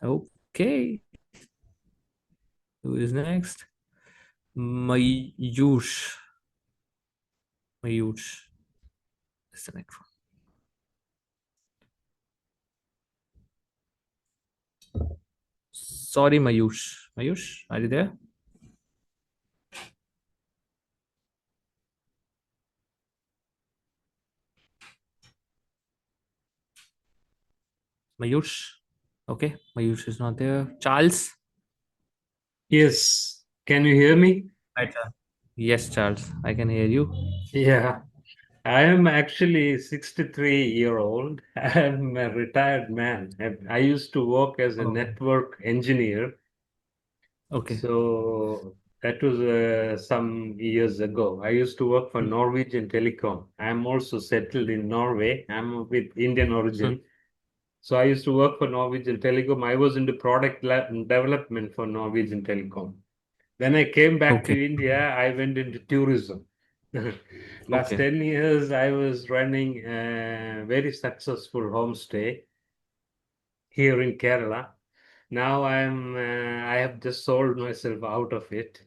Okay. Who is next? Mayush. Mayush. That's the next one. Sorry, Mayush. Mayush, are you there? Mayush. Okay, Mayush is not there. Charles. Yes. Can you hear me? Hi, Charles. Yes, Charles. I can hear you. Yeah. I am actually 63-year-old. I'm a retired man. I used to work as a Oh, network engineer. okay. So that was some years ago. I used to work for Hmm. Norwegian Telecom. I'm also settled in Norway. I'm with Indian Hmm. origin. So I used to work for Norwegian Telecom. I was into product development for Norwegian Telecom. When I came back Okay. to India, I went into tourism. Last Okay. 10 years, I was running a very successful homestay here in Kerala. Now I have just sold myself out of it.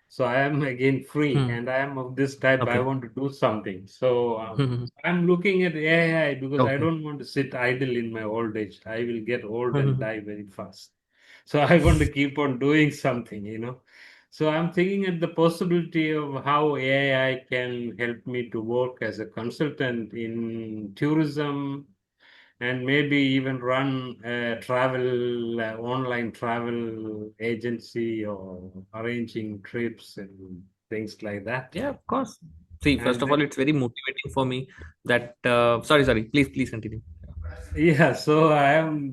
So I am again free, Hmm. and I am of this type. I Okay. want to do something. So Hmm. I'm looking at AI because I Okay. don't want to sit idle in my old age. I will get old and Hmm. die very fast. So I want to keep on doing something. So I'm thinking at the possibility of how AI can help me to work as a consultant in tourism and maybe even run a travel online travel agency or arranging trips and things like that. Yeah, of course. See, first And of all, it's very motivating for me that. Sorry. Please continue. yeah, so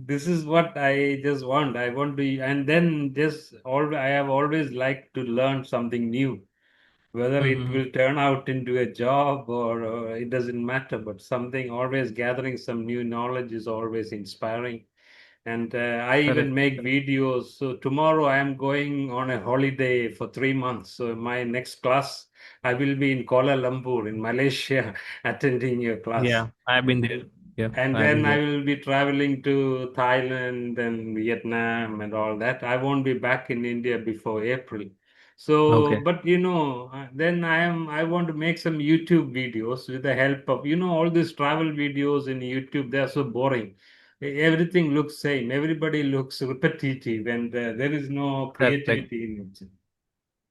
this is what I just want. I want to, and then just all I have always liked to learn something new, whether it Hmm. will turn out into a job or it doesn't matter, but something always gathering some new knowledge is always inspiring. And I even Correct. make Correct. videos. So tomorrow I am going on a holiday for 3 months. So my next class, I will be in Kuala Lumpur in Malaysia attending your class. Yeah, I've been there. Yeah, And I've been then I there. will be traveling to Thailand and Vietnam and all that. I won't be back in India before April. So, Okay. but then I want to make some YouTube videos with the help of, all these travel videos in YouTube. They are so boring. Everything looks same. Everybody looks repetitive, and there is no Correct. creativity in it.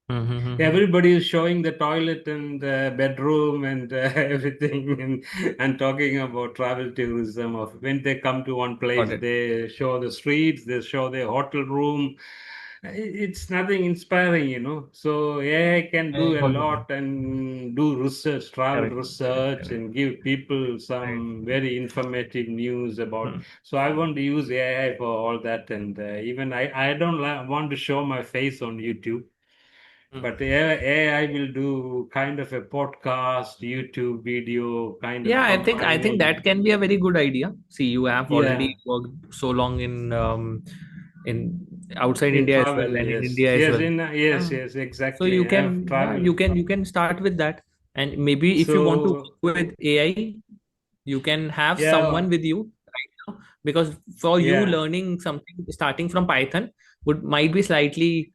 Mm-hmm. Everybody is showing the toilet and bedroom and everything and talking about travel tourism. Of when they come to one Got place, it. they show the streets, they show the hotel room. It's nothing inspiring. So AI can do a Got it. lot and do research, travel research, Correct. and give people Right. some very informative news about. Hmm. So I want to use AI for all that, and even I don't want to show my face on YouTube. Hmm. But AI will do kind of a podcast, YouTube video, kind of Yeah, I think combining. that can be a very good idea. See, you have Yeah, already worked so long in outside in India as travel, well and in yes. India as Yes, well. yes, Yeah. yes, So exactly. you I have can, yeah, traveled. you can start with that, and maybe if you want to So, work with AI, you can have yeah, someone with you right now, because for you yeah. learning something starting from Python would might be slightly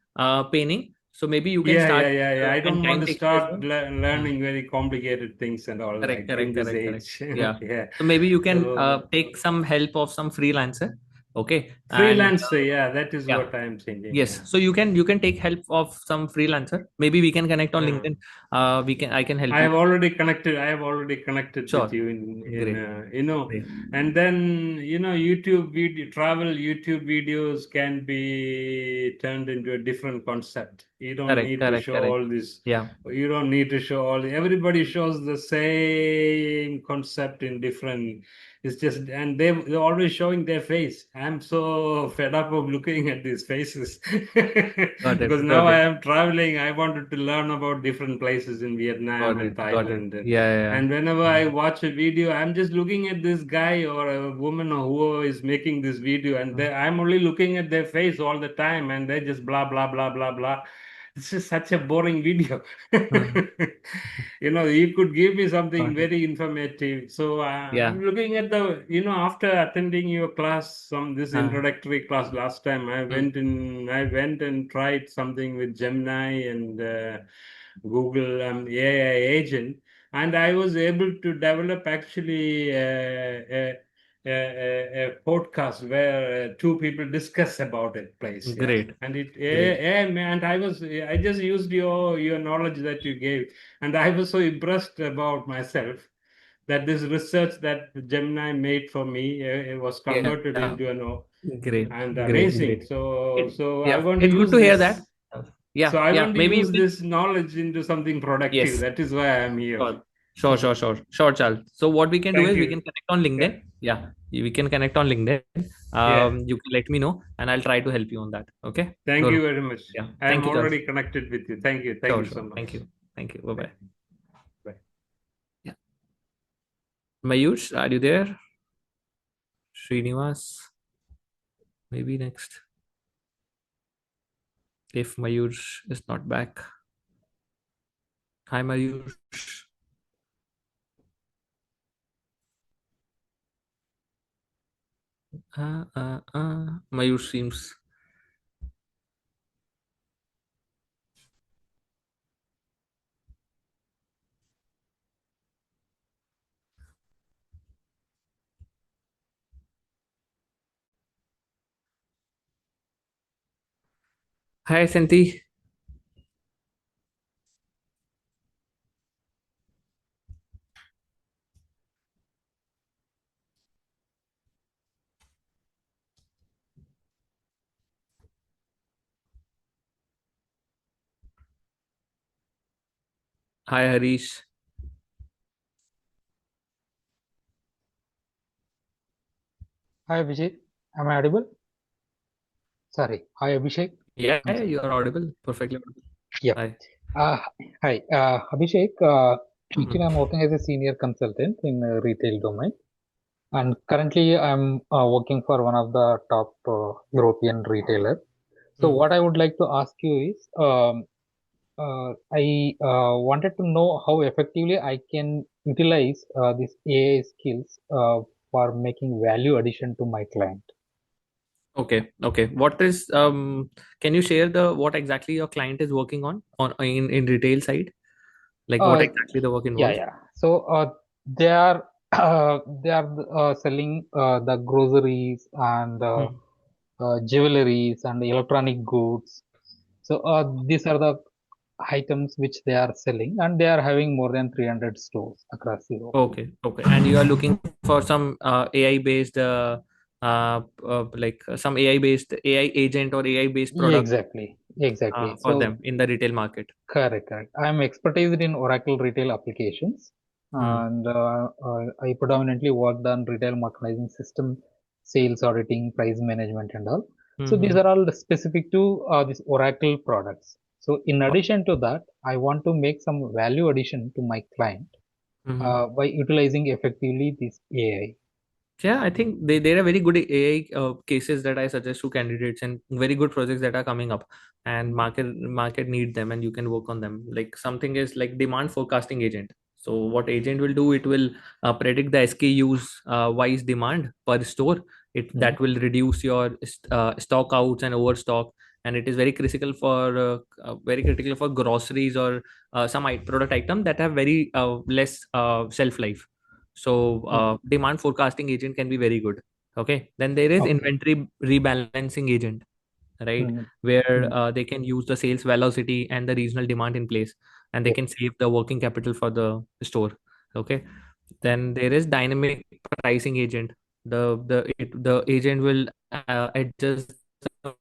paining. So maybe you can start Yeah. I and don't want time to taking as start well. Hmm. learning very complicated things and all Correct, like in correct, this correct, correct. age. Yeah. Yeah. So maybe you can So, take some help of some freelancer. Okay. And freelancer, yeah, that is yeah. what I'm thinking. Yes. Yeah. So you can take help of some freelancer. Maybe we can connect on Uh, LinkedIn. I can help I you. have already connected. I have already connected with Sure. you in Great. Great. and then YouTube video travel YouTube videos can be turned into a different concept. You don't Correct. need to Correct. show Correct. all this. Yeah. You don't need to show all. Everybody shows the same concept in different. It's just and they're always showing their face. I'm so fed up of looking at these faces Got it. because now Got I it. am traveling. I wanted to learn about different places in Vietnam Got and it. Got it. Thailand. Yeah. Yeah. Yeah. And whenever I Mm. watch a video, I'm just looking at this guy or a woman or whoever is making this video, and Mm. I'm only looking at their face all the time, and they just blah blah blah blah blah. This is such a boring video. Mm. You could give me something Got it. very informative. So Yeah. I'm looking at after attending your class, this Uh, introductory class last time, mm. I went and tried something with Gemini and Google AI agent, and I was able to develop actually a podcast where two people discuss about a place. Yeah? Great. And it Great. and I just used your knowledge that you gave, and I was so impressed about myself that this research that Gemini made for me was converted Yeah. into Great. and Great. amazing. Great. So I Yeah. want to It's good use to hear this. that. Yeah. So I Yeah. want to Maybe you use can. this knowledge into something productive. Yes. That is why I am here. Sure, Charles. So what we can do Thank is we you. can connect on LinkedIn. Yeah, we can connect on LinkedIn. Yeah. You can let me know, and I'll try to help you on that. Okay. Thank you very much. Yeah. I Thank am you, Charles. already connected with you. Thank you. Thank you so much. Thank you. Thank you. Bye bye. Bye. Yeah. Mayush, are you there? Srinivas, maybe next. If Mayush is not back. Hi, Mayush. Mayush seems. Hi, Santi. Hi, Harish. Hi Vijay, am I audible? Sorry. Hi Abhishek. Yeah, I'm sorry. you are audible. Perfectly audible. Yeah. Hi. Hi. Abhishek. Actually, I'm working as a senior consultant in retail domain, and currently I'm working for one of the top European retailer. So what I would like to ask you is, I wanted to know how effectively I can utilize these AI skills for making value addition to my client. Okay. What is can you share what exactly your client is working on in retail side? Like what exactly the work involves? Yeah. So they are they are selling the groceries and jewelries and electronic goods. So these are the items which they are selling, and they are having more than 300 stores across Europe. Okay. And you are looking for some AI based like some AI based AI agent or AI based Yeah, product exactly. for So them in the retail market. correct. I am expertise in Oracle retail applications, and I predominantly worked on retail merchandising system, sales auditing, price management, and all. So these are all specific to these Oracle products. So in addition to that, I want to make some value addition to my client by utilizing effectively this AI. Yeah, I think there are very good AI cases that I suggest to candidates and very good projects that are coming up, and market need them, and you can work on them. Like something is like demand forecasting agent. So what agent will do, it will predict the SKUs wise demand per store. That will reduce your stock outs and overstock, and it is very critical for groceries or some product item that have very less shelf life. So demand forecasting agent can be very good. Okay. Then there is inventory rebalancing agent, right? Where they can use the sales velocity and the regional demand in place, and they can save the working capital for the store. Okay. Then there is dynamic pricing agent. The agent will adjust the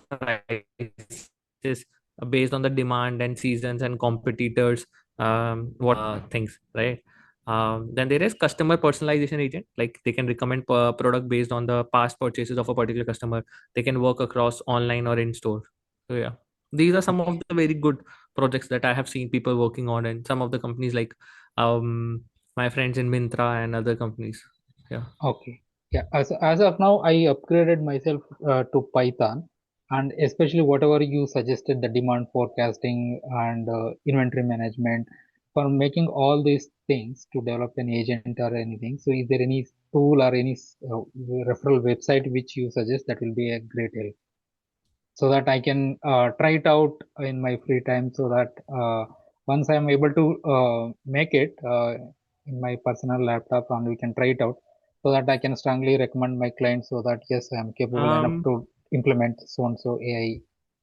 prices based on the demand and seasons and competitors what things, right? Then there is customer personalization agent, like they can recommend product based on the past purchases of a particular customer. They can work across online or in store. So yeah, these are some of the very good projects that I have seen people working on, and some of the companies like my friends in Mintra and other companies. Yeah. Okay. Yeah. As of now, I upgraded myself to Python, and especially whatever you suggested, the demand forecasting and inventory management, for making all these things to develop an agent or anything. So, is there any tool or any referral website which you suggest that will be a great help, so that I can try it out in my free time, so that once I am able to make it in my personal laptop and we can try it out. so that I can strongly recommend my clients so that yes, I am capable enough to implement so and so AI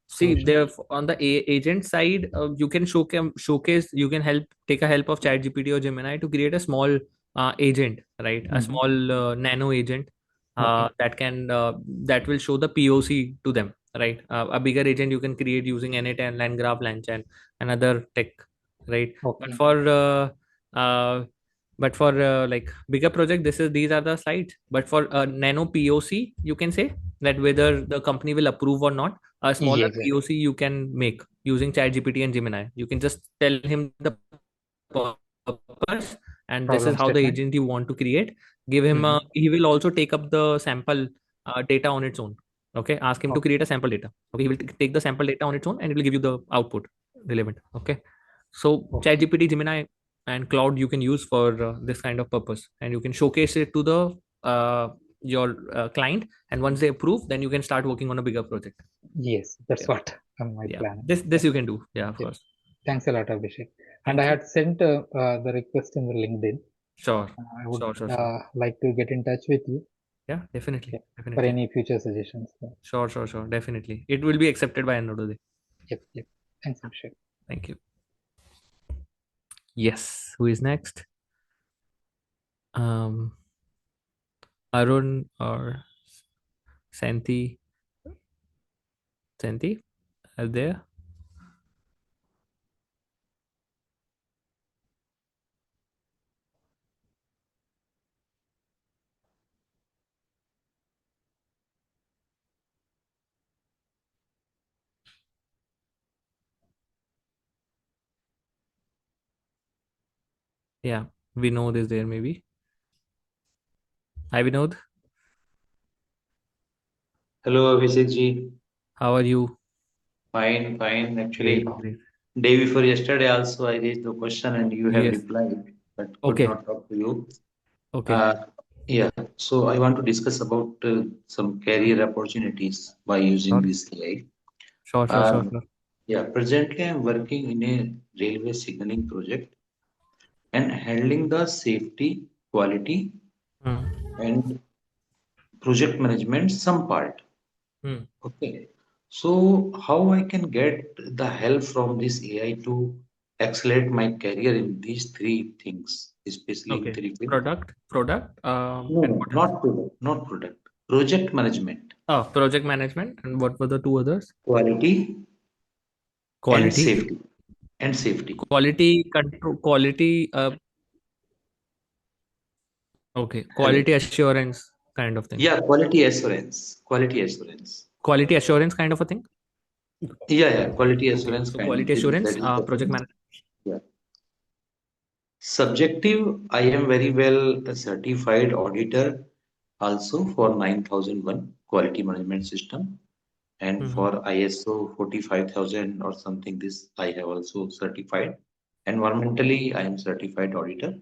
See, solution. there on the agent side, you can showcase. You can take a help of ChatGPT or Gemini to create a small agent, right? A small nano agent that will show the POC to them, right? A bigger agent you can create using N8 and LangGraph, LangChain, and other tech, right? Okay. But for like bigger project, these are the slides. But for nano POC, you can say that whether the company will approve or not. A smaller Yes, POC you can make using ChatGPT and Gemini. You can just tell him the purpose and this is problem how the statement. agent you want to create. Give him he will also take up the sample data on its own. Okay, ask him to create a sample data. Okay, he will take the sample data on its own and it will give you the output relevant. Okay, so ChatGPT, Gemini, and Cloud you can use for this kind of purpose, and you can showcase it to the your client, and once they approve, then you can start working on a bigger project. Yes, that's what my Yeah, plan. this you can do. Yeah, of course. Thanks a lot, Abhishek. Thank And I you. had sent the request in the LinkedIn. Sure. I would Sure. like to get in touch with you. Yeah, definitely. For Definitely. any future suggestions. Sure. Definitely. It will be accepted by end of the day. Yep. Thanks, Abhishek. Thank you. Yes. Who is next? Arun or Santi? Santi, are there? Yeah, Vinod is there maybe. Hi, Vinod. Hello, Abhishek ji. How are you? Fine. Actually, Great. day before yesterday also I raised the question and you have Yes. replied, but could Okay. not talk to you. Okay. Yeah. So I want to discuss about some career opportunities by using this AI. Sure. Yeah. Presently, I'm working in a railway signaling project and handling the safety, quality, and project management some part. Okay. So how I can get the help from this AI to accelerate my career in these three things, especially in three fields? Product. No, not product. Project management, Oh, project management. And what were the two others? quality, and safety. Quality control. Quality. Okay. Quality assurance kind of thing. Yeah, quality assurance. Quality assurance. Quality assurance kind of a thing. Yeah. Quality assurance So kind quality of thing. assurance, That is the project thing. management. Yeah. Subjective, I am very well a certified auditor also for 9001 quality management system, and for ISO 45000 or something, this I have also certified. Environmentally, I am certified auditor.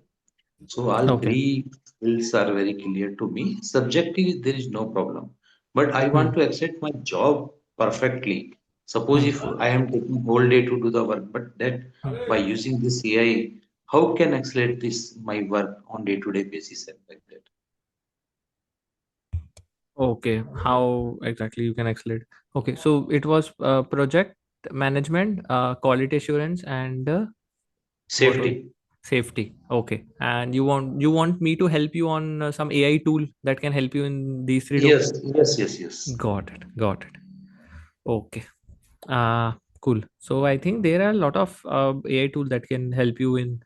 So all three fields are very clear to me. Subjective, there is no problem, but I want to accept my job perfectly. Suppose if I am taking whole day to do the work, but that by using this AI, how can accelerate this my work on day-to-day basis and like that? Okay, how exactly you can accelerate? Okay, so it was project management, quality assurance, and Safety. Safety. Okay, and you want me to help you on some AI tool that can help you in these three Yes. Got it. Okay. Cool. So I think there are a lot of AI tools that can help you in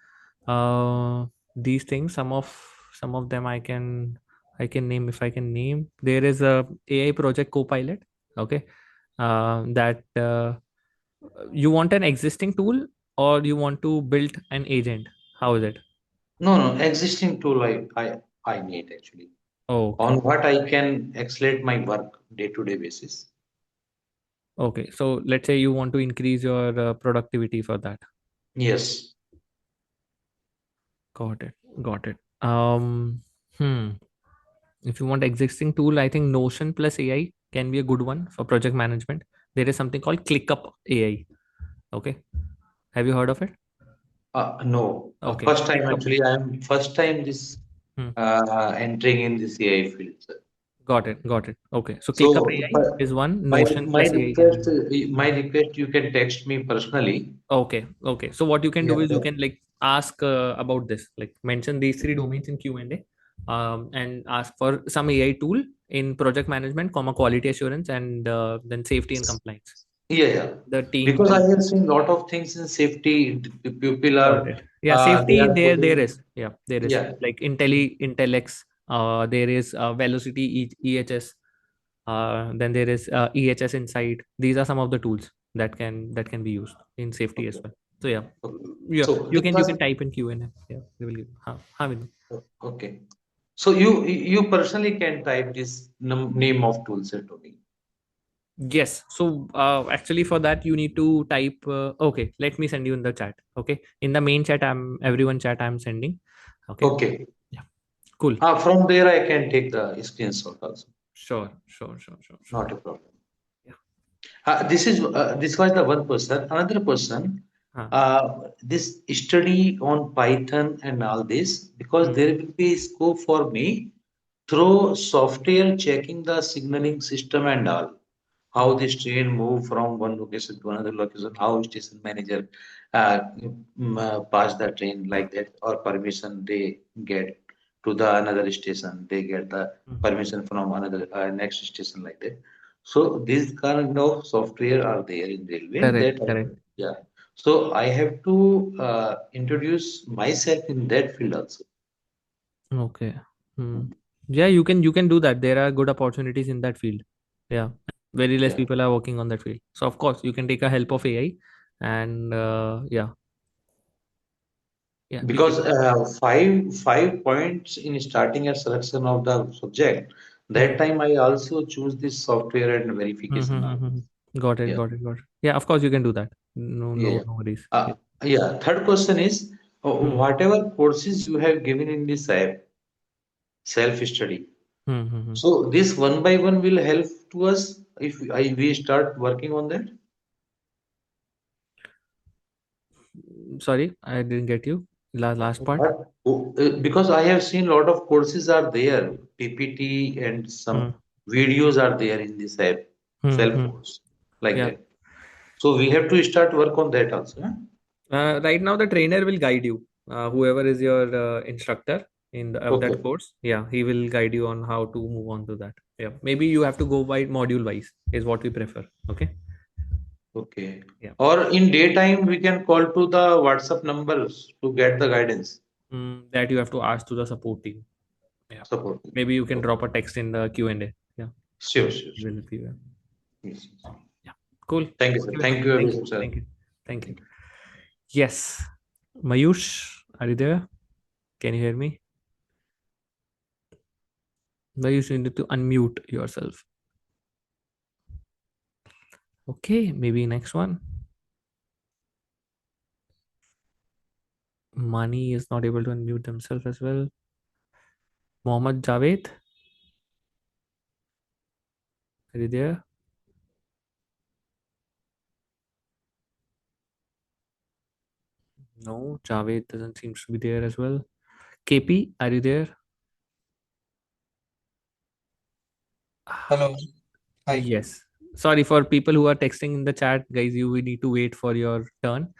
these things. Some of them I can name if I can name. There is a AI project Copilot. Okay. That you want an existing tool or you want to build an agent? How is it? No. Existing tool I need actually. Okay. On what I can accelerate my work day-to-day basis. Okay. So let's say you want to increase your productivity for that. Yes. Got it. If you want existing tool, I think Notion plus AI can be a good one for project management. There is something called ClickUp AI. Okay. Have you heard of it? No. Okay. First time ClickUp. actually, first time this Hmm. entering in this AI field, sir. Got it. Got it. Okay. So So ClickUp AI is one, my Notion my plus AI request, Engineering. my request, you can text me personally. Okay. Okay. So what you can do Yeah. is you can like ask about this, like mention these three domains in Q&A, and ask for some AI tool in project management, comma quality assurance, and then safety and compliance. Yeah, yeah. The team Because I will. have seen lot of things in safety. People Got are, it. Yeah, they safety are there putting, is. Yeah, there is yeah. like Intellex. There is Velocity EHS. Then there is EHS Insight. These are some of the tools that can be used in safety as Okay. well. So yeah, Okay. yeah, So you can because, type in Q&A. Yeah, we will give. Hamid. okay. So you personally can type this name of toolset to me. Yes. So actually for that you need to type. Okay, let me send you in the chat. Okay, in the main chat, everyone chat I'm sending. Okay. Okay. Yeah. Cool. From there I can take the screenshot also. Sure. Not a problem. Yeah. This was the one person. Another person, Huh. this study on Python and all this, because Hmm. there will be scope for me through software checking the signaling system and all. How Hmm. this train move from one location to another location, how station manager pass the train like that, or permission they get to the another station, they get the Hmm. permission from another next station like that. So these kind of software are there in railway that Correct. yeah. So I have to introduce myself in that field also. Okay. Hmm. Yeah, you can do that. There are good opportunities in that field. Yeah, very less Yeah. people are working on that field. So of course you can take a help of AI, and yeah, you Because can. five points in starting a selection of the subject, Hmm. that time I also choose this software and verification now. Got it. Yeah, Yeah, of course you can do that. No, yeah, no, yeah. no worries. Uh, Yeah. yeah. Third question is, Hmm. whatever courses you have given in this app, self-study. Hmm. So this one by one will help to us if we start working on that. Sorry, I didn't get you. Last part. But because I have seen a lot of courses are there, PPT and Hmm. some videos are there in this app, self Hmm. course like Yeah. that. So we have to start work on that also. Huh? Right now, the trainer will guide you. Whoever is your instructor in Okay, that course, yeah, he will guide you on how to move on to that. Yeah, maybe you have to go by module wise, is what we prefer. Okay. okay. Yeah. Or in daytime we can call to the WhatsApp numbers to get the guidance That you have to ask to the support team. Yeah. support. Maybe you can Okay. drop a text in the Q&A. Yeah. Sure, sure, sure. Will help you. Yes. Yeah. Cool. Thank you, sir. Okay. Thank you, Thank you. Abhishek, sir. Thank you. Yes. Mayush, are you there? Can you hear me? Mayush, you need to unmute yourself. Okay. Maybe next one. Mani is not able to unmute themselves as well. Mohammad Javed, are you there? No, Javed doesn't seem to be there as well. KP, are you there? Hello. Hi. Yes. Sorry for people who are texting in the chat, guys. You will need to wait for your turn.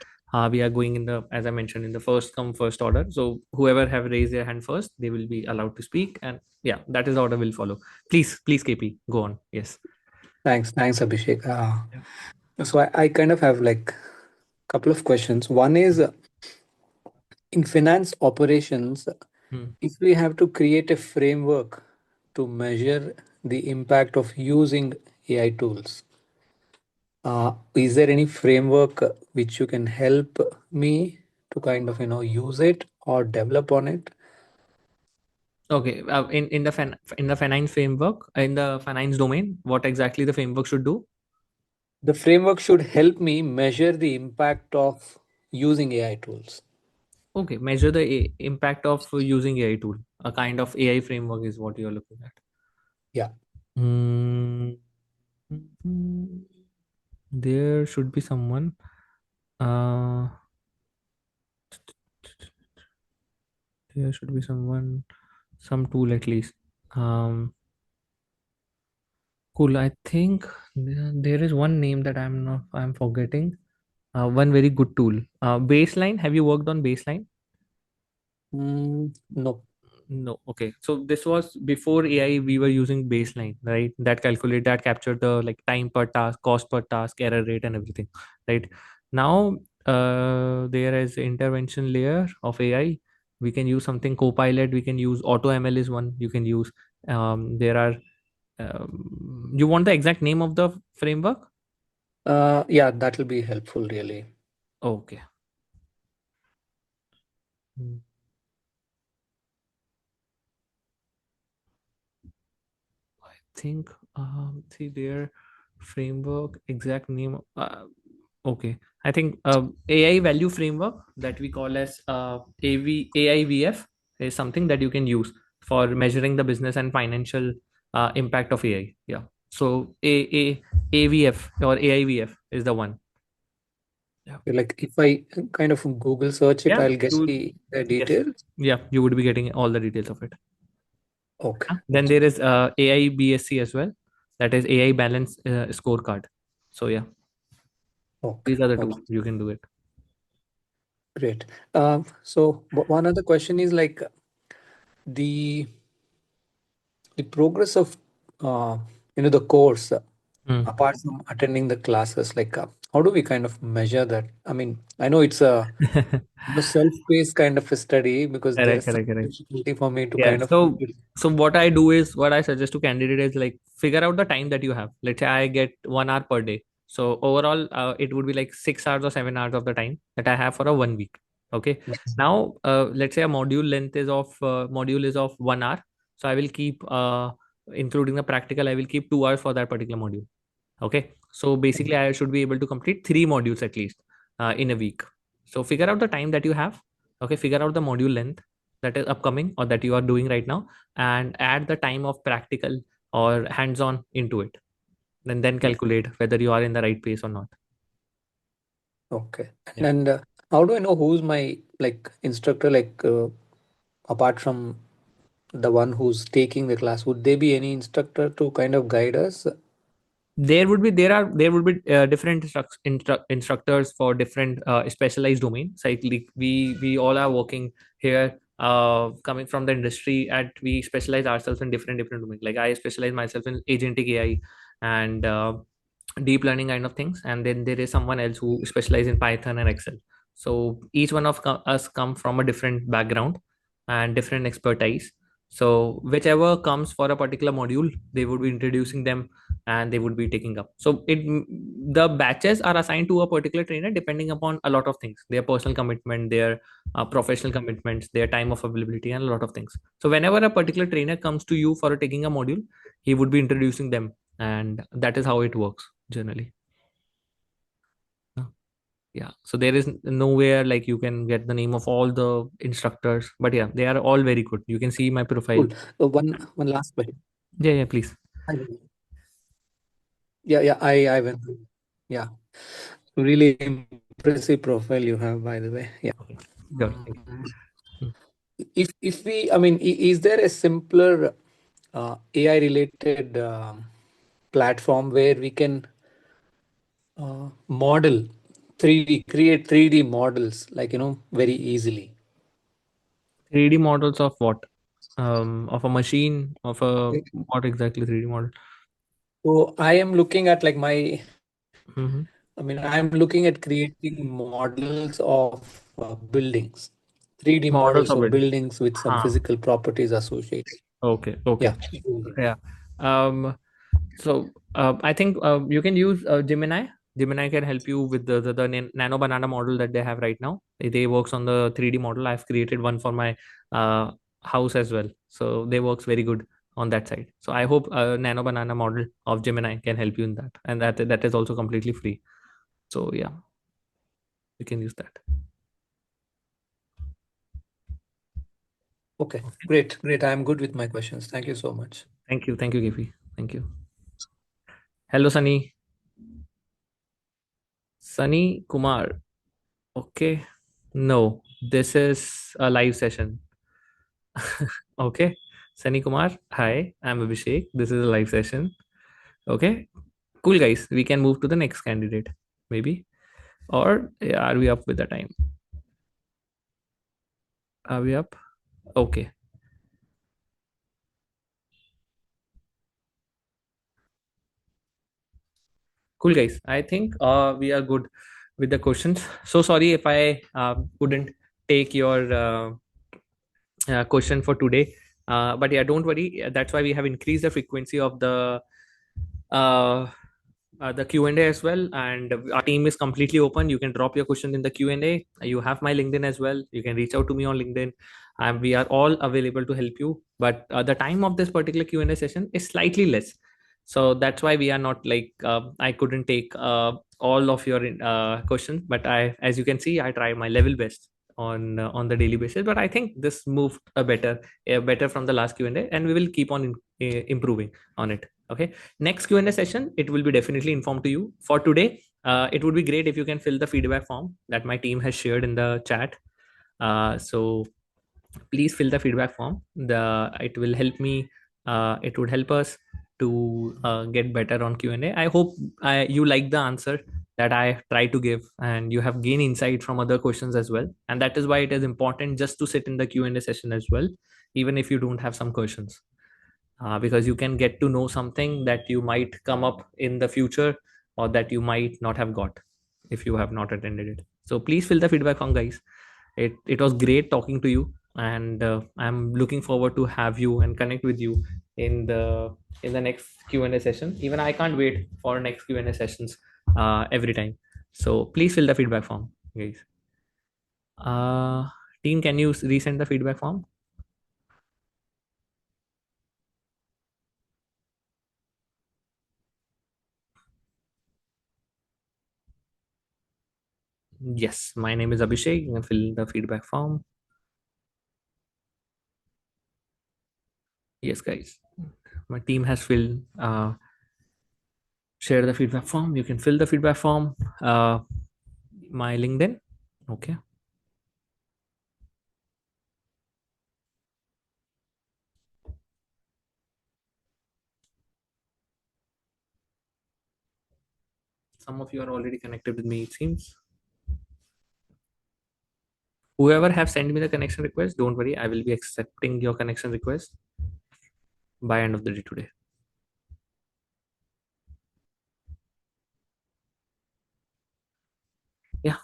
We are going in the, as I mentioned, in the first come first order. So whoever have raised their hand first, they will be allowed to speak, and yeah, that is the order will follow. Please, KP, go on. Yes. Thanks, Abhishek. Yeah. So I kind of have like a couple of questions. One is in finance operations, Hmm. if we have to create a framework to measure the impact of using AI tools, is there any framework which you can help me to kind of use it or develop on it? Okay. In the finance framework, in the finance domain, what exactly the framework should do? The framework should help me measure the impact of using AI tools. Okay, measure the impact of using AI tool. A kind of AI framework is what you're looking at. Yeah. Mm, there should be someone. Uh, there should be someone some tool at least. Um, cool. I think there is one name that I'm forgetting. One very good tool. Baseline. Have you worked on Baseline? No. No. Okay. So this was before AI. We were using Baseline, right? That captured the like time per task, cost per task, error rate, and everything, right? Now there is intervention layer of AI. We can use something Copilot. We can use AutoML is one. You can use. There are. You want the exact name of the framework? Yeah, that will be helpful, really. Okay. Hmm. I think see their framework exact name. Okay, I think AI value framework that we call as AIVF is something that you can use for measuring the business and financial impact of AI. Yeah. So AVF or AIVF is the one. Yeah. Like if I kind of Google search it, Yeah. I'll get You, the yes. details. Yeah, you would be getting all the details of it. Okay. Then there is AI BSc as well. That is AI balance scorecard. So yeah, Okay. these are the two Okay. you can do it. Great. So one other question is like the progress of the course apart from attending the classes. Like how do we kind of measure that? I mean, I know it's a self-paced kind of a study because there is some Correct. difficulty for me to Yeah. kind of. So what I do is what I suggest to candidate is like figure out the time that you have. Let's say I get 1 hour per day. So overall, it would be like 6 hours or 7 hours of the time that I have for a 1 week. Okay. Now, let's say a module is of 1 hour. So I will keep including the practical. I will keep 2 hours for that particular module. Okay. So basically, I should be able to complete 3 modules at least in a week. So figure out the time that you have. Okay. Figure out the module length that is upcoming or that you are doing right now, and add the time of practical or hands-on into it. Then calculate whether you are in the right pace or not. Okay. Yeah. And how do I know who's my like instructor? Like apart from the one who's taking the class, would there be any instructor to kind of guide us? There would be different instructors for different specialized domains. Like we all are working here coming from the industry, and we specialize ourselves in different domains. Like I specialize myself in agentic AI and deep learning kind of things, and then there is someone else who specializes in Python and Excel. So each one of us come from a different background and different expertise. So whichever comes for a particular module, they would be introducing them and they would be taking up. So the batches are assigned to a particular trainer depending upon a lot of things: their personal commitment, their professional commitments, their time of availability, and a lot of things. So whenever a particular trainer comes to you for taking a module, he would be introducing them, and that is how it works generally. Yeah, so there is nowhere like you can get the name of all the instructors, but yeah, they are all very good. You can see my profile. Cool. One last question. Yeah, please. Yeah, I went through. Yeah, really impressive profile you have, by the way. Yeah. Good. If we, I mean, is there a simpler AI related platform where we can model 3D, create 3D models like very easily? 3D models of what? Of a machine, of a what exactly 3D model? So I am looking at like my, Mm-hmm. I mean, I'm looking at creating models of buildings, 3D models of buildings with some physical properties associated. Okay. Yeah. So I think you can use Gemini. Gemini can help you with the nano banana model that they have right now. They works on the 3D model. I've created one for my house as well. So they works very good on that side. So I hope nano banana model of Gemini can help you in that, and that is also completely free. So yeah, you can use that. Okay, great. I'm good with my questions. Thank you so much. Thank you, KP. Thank you. Hello, Sunny. Sunny Kumar. Okay. No, this is a live session. Okay. Sunny Kumar, hi, I'm Abhishek. This is a live session. Okay, cool, guys. We can move to the next candidate, maybe. Or are we up with the time? Are we up? Okay. Cool, guys. I think we are good with the questions. So sorry if I couldn't take your question for today. But yeah, don't worry. That's why we have increased the frequency of uh, the Q&A as well, and our team is completely open. You can drop your question in the Q&A. You have my LinkedIn as well. You can reach out to me on LinkedIn, and we are all available to help you. But the time of this particular Q&A session is slightly less, so that's why we are not like I couldn't take all of your questions. But as you can see, I try my level best on the daily basis. But I think this moved better from the last Q&A, and we will keep on improving on it. Okay, next Q&A session, it will be definitely informed to you. For today, it would be great if you can fill the feedback form that my team has shared in the chat. So please fill the feedback form. It will help me. It would help us to get better on Q&A. I hope you like the answer that I try to give, and you have gained insight from other questions as well. And that is why it is important just to sit in the Q&A session as well, even if you don't have some questions. Because you can get to know something that you might come up in the future, or that you might not have got if you have not attended it. So please fill the feedback form, guys. It was great talking to you, and I'm looking forward to have you and connect with you in the next Q&A session. Even I can't wait for next Q&A sessions every time. So please fill the feedback form, guys. Team, can you resend the feedback form? Yes, my name is Abhishek. You can fill the feedback form. Yes, guys, my team has filled share the feedback form. You can fill the feedback form, my LinkedIn. Okay, some of you are already connected with me, it seems. Whoever have sent me the connection request, don't worry, I will be accepting your connection request by end of the day today. Yeah,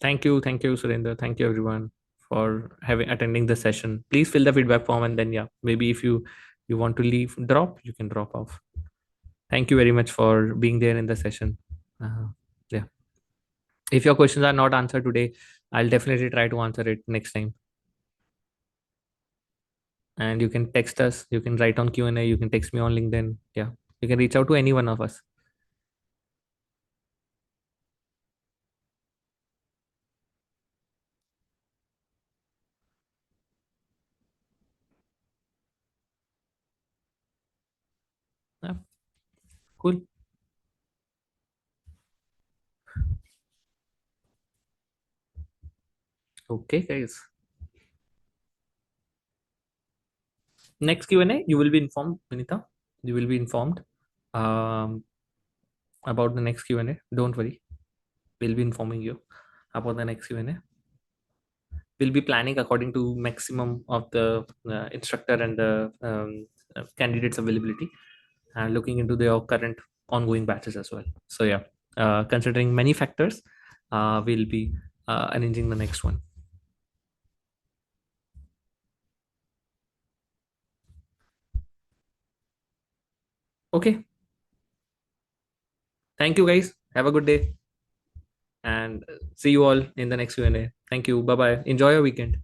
thank you, Surendra. Thank you, everyone, for attending the session. Please fill the feedback form, and then yeah, maybe if you want to leave, you can drop off. Thank you very much for being there in the session. Yeah, if your questions are not answered today, I'll definitely try to answer it next time. And you can text us, you can write on Q&A, you can text me on LinkedIn. Yeah, you can reach out to any one of us. Yeah, cool. Okay, guys, next Q&A, you will be informed, Vinita. You will be informed about the next Q&A. Don't worry, we'll be informing you about the next Q&A. We'll be planning according to maximum of the instructor and the candidates availability, and looking into their current ongoing batches as well. So yeah, considering many factors, we'll be arranging the next one. Okay, thank you, guys. Have a good day, and see you all in the next Q&A. Thank you. Bye bye. Enjoy your weekend.